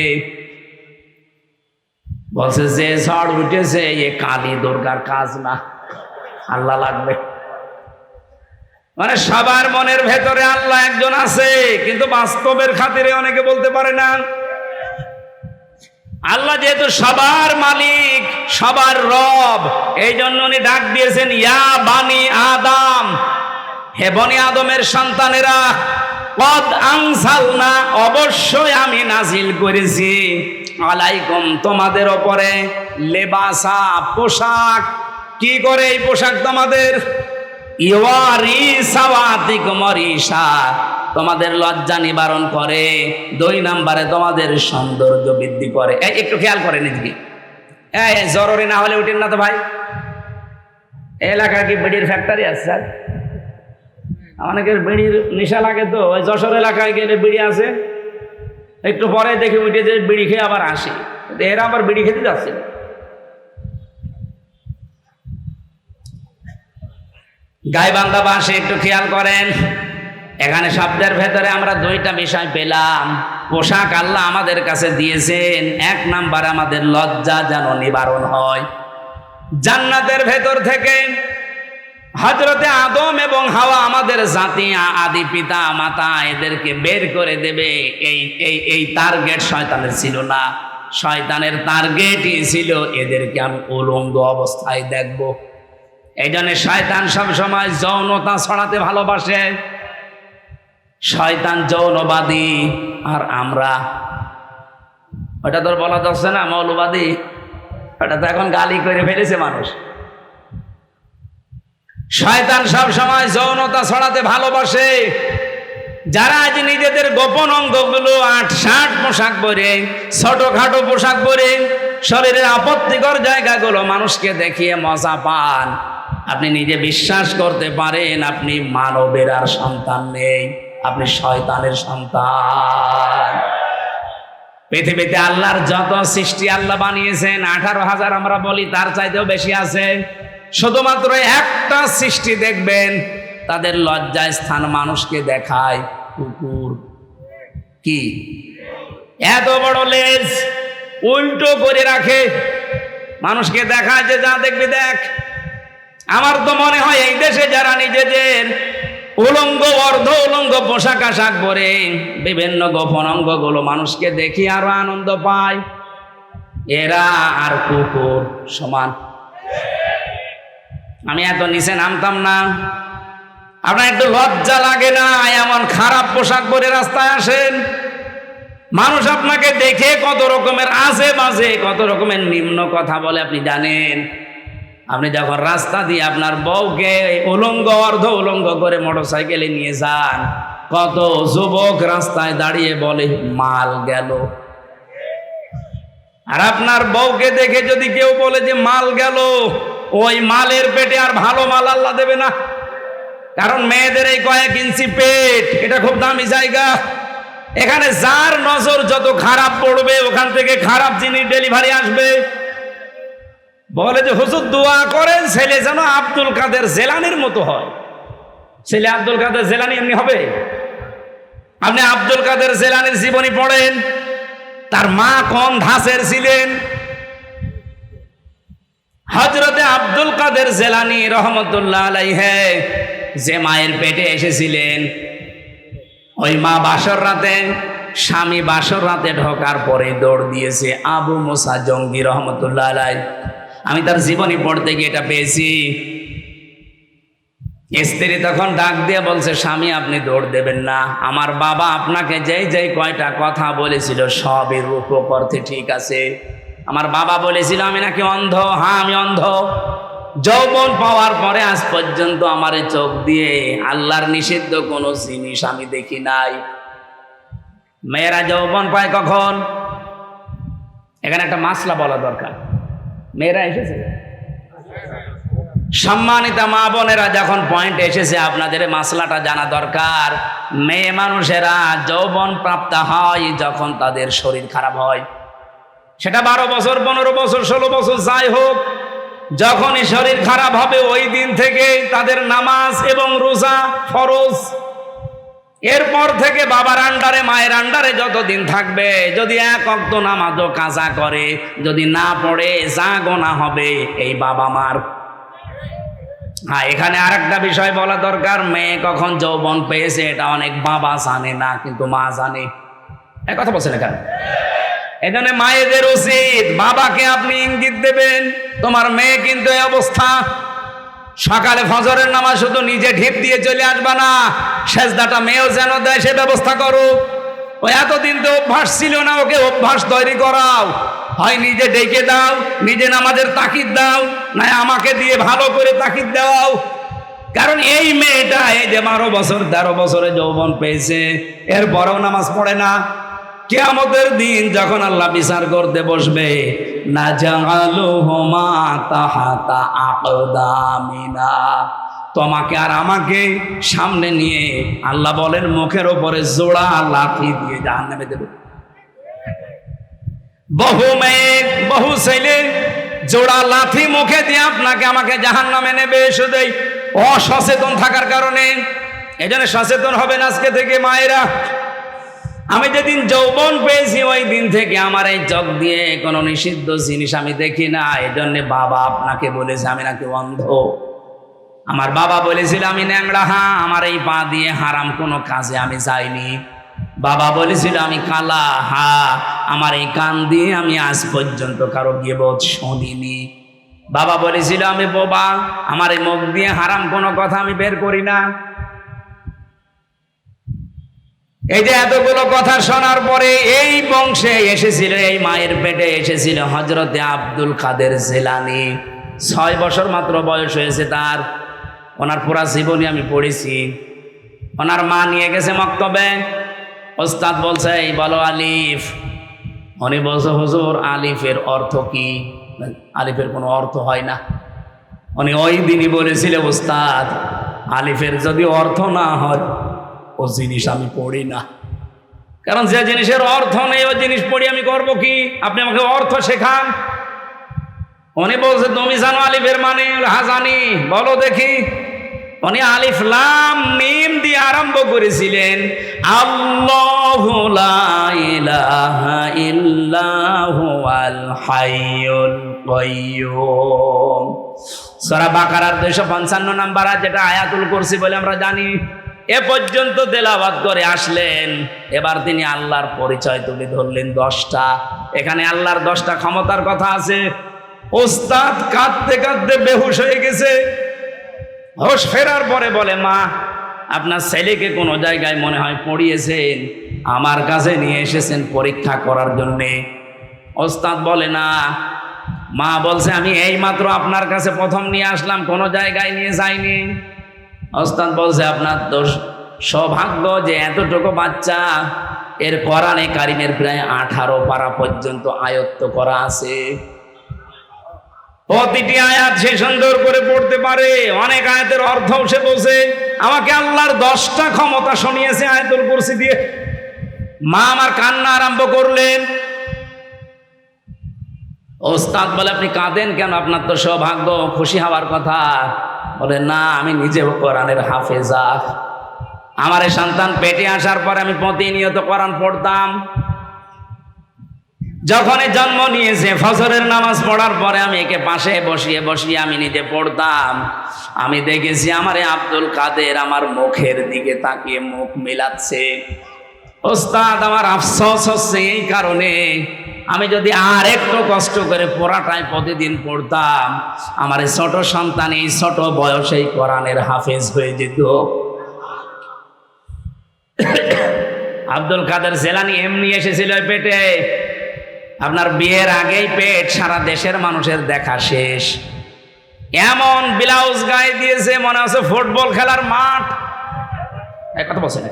বলছে যে ঝড় উঠেছে এ কালী দুর্গার কাজ না, আল্লাহ লাগবে। মানে সবার মনের ভেতরে আল্লাহ একজন আছে, কিন্তু বাস্তবের খাতিরে অনেকে বলতে পারে না। আল্লাহ যেহেতু সবার মালিক, সবার রব, এই জন্য উনি ডাক দিয়েছেন ইয়া বানি আদম, হে বনি আদমের সন্তানেরা। কদ আনসালনা, অবশ্যই আমি নাজিল করেছি, আলাইকুম, তোমাদের ওপরে, লেবাসা, পোশাক। কি করে এই পোশাক তোমাদের? ইওয়ারি সাওয়াতিকুম রিশা, তোমাদের লজ্জা নিবারণ করে। 2 নম্বরে তোমাদের সৌন্দর্য বৃদ্ধি করে। এই একটু খেয়াল করেন এদিকে, এই জরুরি না হলে উঠেন না তো ভাই। এলাকায় কি বিড়ির ফ্যাক্টরি আছে স্যার? অনেকের বিড়ির নেশা লাগে, তো ওই যশোর এলাকায় গেলে বিড়ি আছে, একটু পরে দেখে উঠে যে বিড়ি খেয়ে আবার আসে, এরা আবার বিড়ি খেতে যাচ্ছে। গাইবান্ধা বাসে একটু খেয়াল করেন, এখানে শব্দের ভেতরে আমরা 2টা বিষয় পেলাম। পোশাক আল্লাহ আমাদের কাছে দিয়েছেন, 1 নাম্বার আমাদের লজ্জা যেন নিবারণ হয়। জান্নাতের ভেতর থেকে হযরতে আদম এবং হাওয়া, আমাদের জাতি, আদি পিতা মাতা, এদেরকে বের করে দেবে, এই টার্গেট শয়তানের ছিল না। শয়তানের টার্গেটই ছিল এদেরকে আমি উলঙ্গ অবস্থায় দেখব। এই জন্য শয়তান সবসময় যৌনতা ছড়াতে ভালোবাসে। শয়তান যৌনবাদী, আর আমরা, ওটা তোর বলা যাচ্ছে না মৌলবাদী, ওটা তো এখন গালি করে ফেলেছে মানুষ। শয়তান সব সময় যৌনতা ছড়াতে ভালোবাসে। যারা আজ নিজেদের গোপন অঙ্গগুলো 8-60 পোশাক পরে, ছোটখাটো পোশাক পরে, শরীরের আপত্তিকর জায়গাগুলো মানুষকে দেখিয়ে মজা পান, আপনি নিজে বিশ্বাস করতে পারেন আপনি মানবের আর সন্তান নেই, আপনি শয়তানের সন্তান। পৃথিবীতে আল্লাহর যত সৃষ্টি আল্লাহ বানিয়েছেন, 18,000 আমরা বলি, তার চাইতেও বেশি আছে। শুধুমাত্র একটা সৃষ্টি দেখবেন তাদের লজ্জায় স্থান মানুষকে দেখায়, কুকুর। কি এত বড় লেজ উল্টো করে রাখে, মানুষকে দেখায় যে যা দেখবি দেখ। আমার তো মনে হয় এই দেশে যারা নিজেদের উলঙ্গ, অর্ধ উলঙ্গ পোশাক আশাক পরে বিভিন্ন গোপন অঙ্গগুলো মানুষকে দেখি আরো আনন্দ পায়, এরা আর কুকুর সমান। আমি এত নিচে নামতাম না। আপনার একটু লজ্জা লাগে না এমন খারাপ পোশাক পরে রাস্তায় আসেন? মানুষ আপনাকে দেখে কত রকমের আজে বাজে, কত রকমের নিম্ন কথা বলে আপনি জানেন? আপনি যখন রাস্তা দিয়ে আপনার বউকে উলঙ্গ, অর্ধ উলঙ্গ করে মোটরসাইকেলে নিয়ে যান, কত যুবক রাস্তায় দাঁড়িয়ে বলে মাল গেল। আর আপনার বউকে দেখে যদি কেউ বলে যে মাল গেল, ওই মালের পেটে আর ভালো মাল আল্লাহ দেবে না। কারণ মেয়েদের এই কয়েক ইঞ্চি পেট, এটা খুব দামি জায়গা। এখানে যার নজর যত খারাপ পড়বে, ওখান থেকে খারাপ জিনিস ডেলিভারি আসবে। বলে যে হুজুর দোয়া করেন ছেলে যেন আব্দুল কাদের জেলানির মতো হয়। ছেলে আব্দুল কাদের জেলানি এমনি হবে? আপনি আব্দুল কাদের জেলানির জীবনী পড়েন, তার মা কোন ধাঁচের ছিলেন। হযরতে আব্দুল কাদের জেলানি রহমতুল্লাহ আলাইহি যে মায়ের পেটে এসেছিলেন, ওই মা বাসর রাতে, স্বামী বাসর রাতে ঢোকার পরে দৌড় দিয়েছে আবু মুসা জঙ্গি রহমতুল্লাহ আলাইহি। আমি তার জীবনী পড়তে গিয়ে এটা পেয়েছি। স্ত্রী তখন ডাক দিয়ে বলছে, স্বামী আপনি দৌড় দেবেন না, আমার বাবা আপনাকে যেই কয়টা কথা বলেছিল সবই রূপ অর্থে ঠিক আছে। আমার বাবা বলেছিল আমি নাকি অন্ধ। হ্যাঁ আমি অন্ধ। যৌবন পাওয়ার পরে আজ পর্যন্ত আমার চোখ দিয়ে আল্লাহর নিষিদ্ধ কোনো জিনিস আমি দেখি নাই। মেয়েরা যৌবন পায় কখন? এখানে একটা মাসলা বলা দরকার। মেয়েরা এসেছে, সম্মানিতা মা বোনেরা, যখন পয়েন্ট এসেছে আপনাদের মাসলাটা জানা দরকার। মেয়ে মানুষেরা যৌবন প্রাপ্ত হয় যখন তাদের শরীর খারাপ হয়। সেটা 12 বছর, 15 বছর, 16 বছর যাই হোক, যখনই শরীর খারাপ হবে ওই দিন থেকে তাদের নামাজ এবং রোজা ফরজ। এরপর থেকে বাবার আন্ডারে, মায়ের আন্ডারে যতদিন থাকবে, যদি 1 ওয়াক্ত নামাজও কাজা করে, যদি না পড়ে, যা গোনা হবে এই বাবা মার। হ্যাঁ, এখানে আরেকটা বিষয় বলা দরকার। মেয়ে কখন যৌবন পেয়েছে এটা অনেক বাবা জানে না, কিন্তু মা জানে। এক কথা বলছেন এখানে। এখানে মায়েদের উচিত বাবাকে আপনি ইঙ্গিত দেবেন, তোমার মেয়ে কিন্তু এই অবস্থা। সকালে ফজরের নামাজ শুধু নিজে ঢিপ দিয়ে চলে আসবা না, সেজদাটা মেয়েও যেন দেয় সে ব্যবস্থা করো। ওই এতদিন তো অভ্যাস ছিল না, ওকে অভ্যাস তৈরি করাও। হয় নিজে ডেকে দাও, নিজে নামাজের তাকিদ দাও, না আমাকে দিয়ে ভালো করে তাকিদ দাও। কারণ এই মেয়েটা এই যে 12 বছর 13 বছরে যৌবন পেয়েছে, এরপরেও নামাজ পড়ে না। কিয়ামতের দিন যখন আল্লাহ বিচার করতে বসবে, নাজালুহুমা তাহাতা আকদামিনা, তোমাকে আর আমাকে সামনে নিয়ে আল্লাহ বলেন মুখের ওপরে জোড়া লাঠি দিয়ে জাহান্নামে দেবে। বহু মেয়ে বহু ছেলে জোড়া লাঠি মুখে দিয়ে আপনাকে আমাকে জাহান্নামে নেবে, শুধু অসচেতন থাকার কারণে। এই জন্য সচেতন হবেন আজকে থেকে মায়েরা। আমি যেদিন যৌবন পেয়েছি ওই দিন থেকে আমার এই চোখ দিয়ে কোনো নিষিদ্ধ জিনিস আমি দেখি না। এই জন্য বাবা আপনাকে বলেছে আমি নাকি অন্ধ। আমার বাবা বলেছিল আমি ন্যাংরা, হ্যাঁ। আমার এই পা দিয়ে হারাম কোনো কাজে আমি যাইনি। বাবা বলেছিল আমি কালা, হ্যাঁ। আমার এই কান দিয়ে আমি আজ পর্যন্ত কারো গীবত শুনিনি। বাবা বলেছিল আমি বোবা, আমার এই মুখ দিয়ে হারাম কোনো কথা আমি বের করি না। এই যে এতগুলো কথা শোনার পরে এই বংশে এসেছিল, এই মায়ের পেটে এসেছিল হযরতে আব্দুল কাদের জিলানী। 6 বছর মাত্র বয়স হয়েছে তার। ওনার পুরা জীবনী আমি পড়েছি। ওনার মা নিয়ে গেছে মক্তবে, ওস্তাদ বলছে এই বলো আলিফ। উনি বলছে হুজুর আলিফের অর্থ কি? আলিফের কোনো অর্থ হয় না। উনি ওই দিনই বলেছিল ওস্তাদ আলিফের যদি অর্থ না হয় ও জিনিস আমি পড়ি না। কারণ যে জিনিসের অর্থ নেই ওই জিনিস পড়ি আমি করবো কি? আপনি আমাকে অর্থ শেখান। উনি বলছে তুমি জানো আলিফের মানে? হ্যাঁ জানি। বলো দেখি। উনি আলিফ লাম মিম দিয়ে আরম্ভ করেছিলেন আল্লাহু লা ইলাহা ইল্লাহু আল হাইয়ুল কাইয়্যুম। সূরা বাকারার 255 নম্বর আয়াত, যেটা আয়াতুল কুরসি বলে আমরা জানি। এ পর্যন্ত তেলাওয়াত করে আসলেন। এবার তিনি আল্লাহর পরিচয় তুলে ধরলেন 10টা। এখানে আল্লাহর 10টা ক্ষমতার কথা আছে। ওস্তাদ কাঁদতে কাঁদতে বেহুশ হয়ে গেছে। হোশ ফেরার পরে বলে মা আপনার ছেলেকে কোনো জায়গায় মনে হয় পড়িয়েছেন, আমার কাছে নিয়ে এসেছেন পরীক্ষা করার জন্যে। ওস্তাদ বলে না। মা বলছে আমি এইমাত্র আপনার কাছে প্রথম নিয়ে আসলাম, কোনো জায়গায় নিয়ে যাইনি। ওস্তাদ বলছে আপনার তো সৌভাগ্য যে এতটুকু বাচ্চা এর কোরআনে কারিমের প্রায় 18 পারা পর্যন্ত আয়ত্ত করা আছে। প্রতিটি আয়াত সে সুন্দর করে পড়তে পারে, অনেক আয়াতের অর্থও সে বোঝে। আমাকে আল্লাহর 10টা ক্ষমতা শুনিয়েছে আয়াতুল কুরসি দিয়ে। মা আমার কান্না আরম্ভ করলেন। ওস্তাদ বলে আপনি কাঁদেন কেন? আপনার তো সৌভাগ্য, খুশি হওয়ার কথা। বলে না আমি নিজেও কোরআনের হাফেজা। আমার এই সন্তান পেটে আসার পর আমি প্রতিনিয়ত কোরআন পড়তাম। যখনই জন্ম নিয়েছে ফজরের নামাজ পড়ার পরে আমি একে পাশে বসিয়ে বসিয়ে আমি নিজে পড়তাম। আমি দেখেছি আমারে আব্দুল কাদের আমার মুখের দিকে তাকিয়ে মুখ মিলাচ্ছে। ওস্তাদ আমার আফসোস হচ্ছে এই কারণে, আমি যদি আর একটু কষ্ট করে পড়াটাই প্রতিদিন পড়তাম আমার এই ছোট সন্তান এই ছোট বয়সেই কোরআনের হাফেজ হয়ে যেত। আব্দুল কাদের জিলানী এমনি এসেছিল পেটে। আপনার বিয়ের আগেই পেট সারা দেশের মানুষের দেখা শেষ। এমন ব্লাউজ গায়ে দিয়েছে মনে হচ্ছে ফুটবল খেলার মাঠ। কত বছর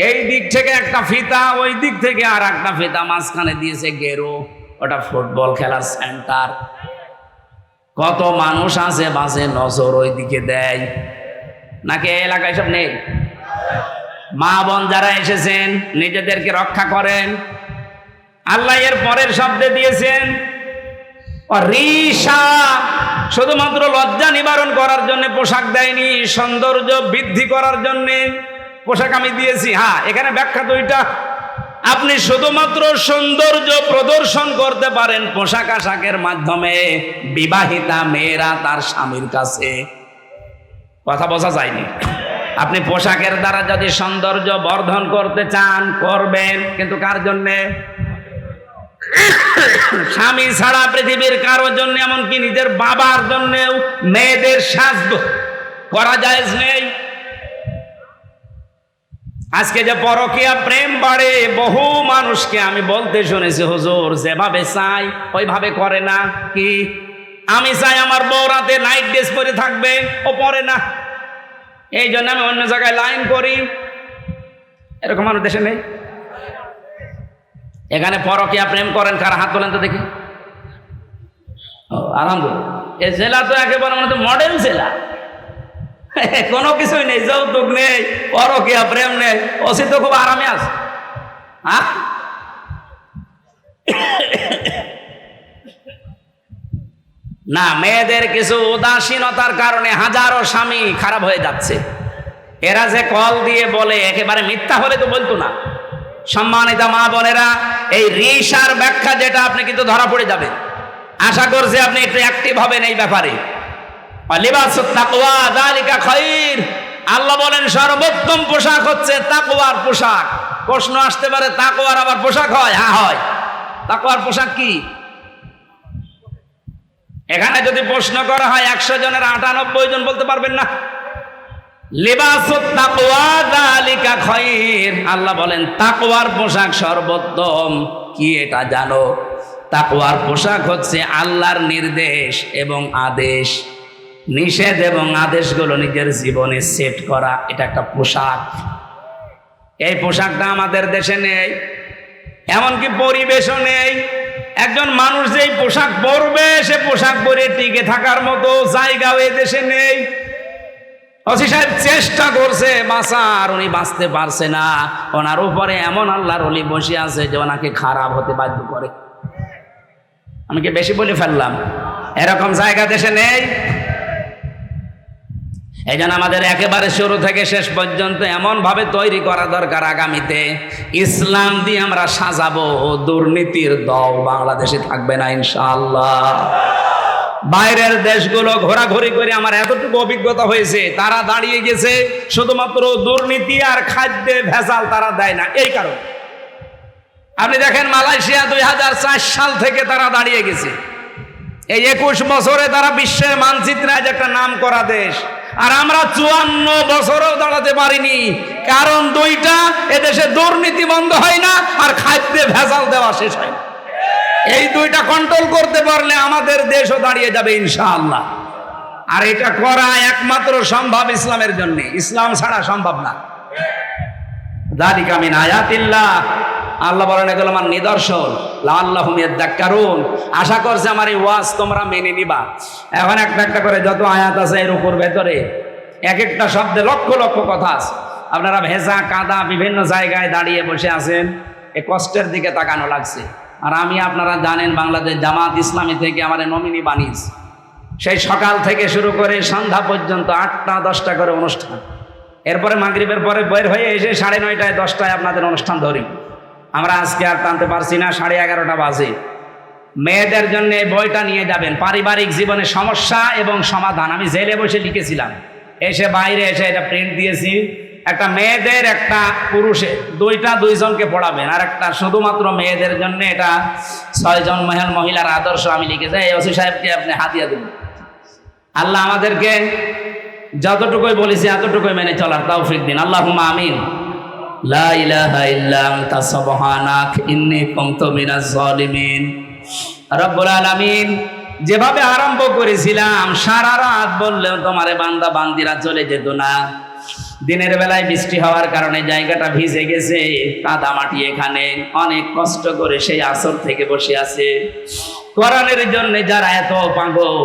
এই দিক থেকে একটা ফিতা, ওই দিক থেকে আর একটা ফিতা, মাঝখানে দিয়েছে গেরো, ওটা ফুটবল খেলার সেন্টার। কত মানুষ আছে বাসে নজর ওই দিকে দেয় নাকি এলাকায় সব নেই? মা বোন যারা এসেছেন নিজেদেরকে রক্ষা করেন। আল্লাহ এর পরের শব্দে দিয়েছেন রিসা, শুধুমাত্র লজ্জা নিবারণ করার জন্য পোশাক দেয়নি, সৌন্দর্য বৃদ্ধি করার জন্য পোশাক আমি দিয়েছি। হ্যাঁ এখানে ব্যাখ্যা দুইটা। আপনি শুধুমাত্র সৌন্দর্য প্রদর্শন করতে পারেন পোশাক আশাকের মাধ্যমে। বিবাহিতা মেয়েরা তার স্বামীর কাছে, কথা বোঝা যায়নি? আপনি পোশাকের দ্বারা যদি সৌন্দর্য বর্ধন করতে চান করবেন, কিন্তু কার জন্যে? স্বামী ছাড়া পৃথিবীর কারোর জন্য, এমনকি নিজের বাবার জন্যেও মেয়েদের সাজ করা জায়েজ নেই। আজকে যে পরকীয়া প্রেম বাড়ে, বহু মানুষকে আমি বলতে শুনেছি, হুজুর যেভাবে চাই ওইভাবে করে না। কি আমি চাই আমার বউ রাতে নাইট ড্রেস পরে থাকবে, ও পরে না, এই জন্য আমি অন্য জায়গায় লাইন করি। এরকম মানুষ দেশে নেই? এখানে পরকীয়া প্রেম করেন কারা? হাত তোলেন তো দেখি। আলহামদুলিল্লাহ, এই জেলা তো একেবারে মডেল জেলা, কোনো কিছুই নেই, যৌতুক নেই, পরকীয়া প্রেম নেই, ওসি তো খুব আরামে আছে। না, মেয়েদের কিছু উদাসীনতার কারণে হাজারো স্বামী খারাপ হয়ে যাচ্ছে। এরা যে কল দিয়ে বলে, একেবারে মিথ্যা হলে তো বলতো না। সম্মানিত মা বোনেরা, এই রিসার ব্যাখ্যা যেটা, আপনি কিন্তু ধরা পড়ে যাবেন। আশা করছি আপনি একটু অ্যাক্টিভ হবেন এই ব্যাপারে। লিবাসুত তাকওয়া যালিকা খায়র, আল্লাহ বলেন সর্বোত্তম পোশাক হচ্ছে তাকওয়ার পোশাক। প্রশ্ন আসতে পারে, তাকওয়ার আবার পোশাক হয়? হ্যাঁ হয়। তাকওয়ার পোশাক কি? এখানে যদি প্রশ্ন করা হয় 100 জনের 98 জন বলতে পারবেন না। লিবাসুত তাকওয়া যালিকা খায়র, আল্লাহ বলেন তাকওয়ার পোশাক সর্বোত্তম। কি এটা জানো? তাকওয়ার পোশাক হচ্ছে আল্লাহর নির্দেশ এবং আদেশ, নিষেধ এবং আদেশগুলো নিজের জীবনে সেট করা, এটা একটা পোশাক। এই পোশাকটা আমাদের দেশে নেই, এমনকি পরিবেশও নেই। একজন মানুষ যেই পোশাক পরবে, সে পোশাক পরে টিকে থাকার মতো জায়গাও এই দেশে নেই। ওসি সাহেব চেষ্টা করছে বাঁচার, উনি বাঁচতে পারছে না। ওনার উপরে এমন আল্লাহর ওলি বসে আছে যে ওনাকে খারাপ হতে বাধ্য করে। আমি কি বেশি বলে ফেললাম? এরকম জায়গা দেশে নেই। এই জন্য আমাদের একেবারে শুরু থেকে শেষ পর্যন্ত এমন ভাবে তৈরি করা দরকার, আগামীতে ইসলাম দিয়ে আমরা সাজাবো, দুর্নীতির দল বাংলাদেশে থাকবে না ইনশাআল্লাহ। বাইরের দেশগুলো ঘোরাঘুরি করে আমার এতটুকু অভিজ্ঞতা হয়েছে, তারা দাঁড়িয়ে গেছে শুধুমাত্র দুর্নীতি আর খাদ্যে ভেজাল তারা দেয় না, এই কারণে। আপনি দেখেন মালয়েশিয়া 2004 সাল থেকে তারা দাঁড়িয়ে গেছে। এই 21 বছরে তারা বিশ্বের মানচিত্রে আজ একটা নাম করা দেশ। আর আমরা 54 বছরেও দাঁড়াতে পারিনি, কারণ দুইটা, এদেশে দুর্নীতি বন্ধ হয় না আর খাদ্যে ভেজাল দেওয়া শেষ হয় না। এই দুইটা কন্ট্রোল করতে পারলে আমাদের দেশও দাঁড়িয়ে যাবে ইনশাআল্লাহ। আর এটা করা একমাত্র সম্ভব ইসলামের জন্য, ইসলাম ছাড়া সম্ভব না। যালিকা মিন আয়াতিল্লাহ, আল্লাহ বলেন এগুলো আমার নিদর্শন। লাআল্লাহুম ইয়াযাক্কারুন, আশা করছে আমার এই ওয়াজ তোমরা মেনে নিবা। এখন একটা একটা করে যত আয়াত আছে এর উপর ভেতরে এক একটা শব্দে লক্ষ লক্ষ কথা আছে। আপনারা ভেজা কাদা বিভিন্ন জায়গায় দাঁড়িয়ে বসে আছেন, এ কষ্টের দিকে তাকানো লাগছে। আর আমি, আপনারা জানেন, বাংলাদেশ জামাত ইসলামী থেকে আমার নমিনি বানিয়েছি। সেই সকাল থেকে শুরু করে সন্ধ্যা পর্যন্ত 8টা 10টা করে অনুষ্ঠান। এরপরে মাগরিবের পরে বের হয়ে এসে 9:30 10টায় আপনাদের অনুষ্ঠান ধরি। আমরা আজকে আর টানতে পারছি না, 11:30 বাজে। মেয়েদের জন্য এই বইটা নিয়ে যাবেন, পারিবারিক জীবনের সমস্যা এবং সমাধান। আমি জেলে বসে লিখেছিলাম, এসে বাইরে এসে এটা প্রিন্ট দিয়েছি। একটা মেয়েদের, একটা পুরুষের, দুইজনকে পড়াবেন। আর একটা শুধুমাত্র মেয়েদের জন্য, এটা 6 জন মহিলার আদর্শ আমি লিখেছি। এই ওসি সাহেবকে আপনি হাতিয়া দেবেন। আল্লাহ আমাদেরকে যতটুকুই বলেছি এতটুকুই মেনে চলার তৌফিক দিন, আল্লাহুম্মা আমিন। লা ইলাহা ইল্লা আনতা সুবহানাক ইন্নী কুনতু মিনাজ জালিমিন। রব্বুল আলামিন, যেভাবে আরম্ভ করেছিলাম, সারা রাত বললেও তোমারে বান্দা বান্দিরা চলে যেত না। দিনের বেলায় বৃষ্টি হওয়ার কারণে জায়গাটা ভিজে গেছে, কাদা মাটি। এখানে অনেক কষ্ট করে সেই আসর থেকে বসে আছে কোরআনের জন্য যারা এত পাগল।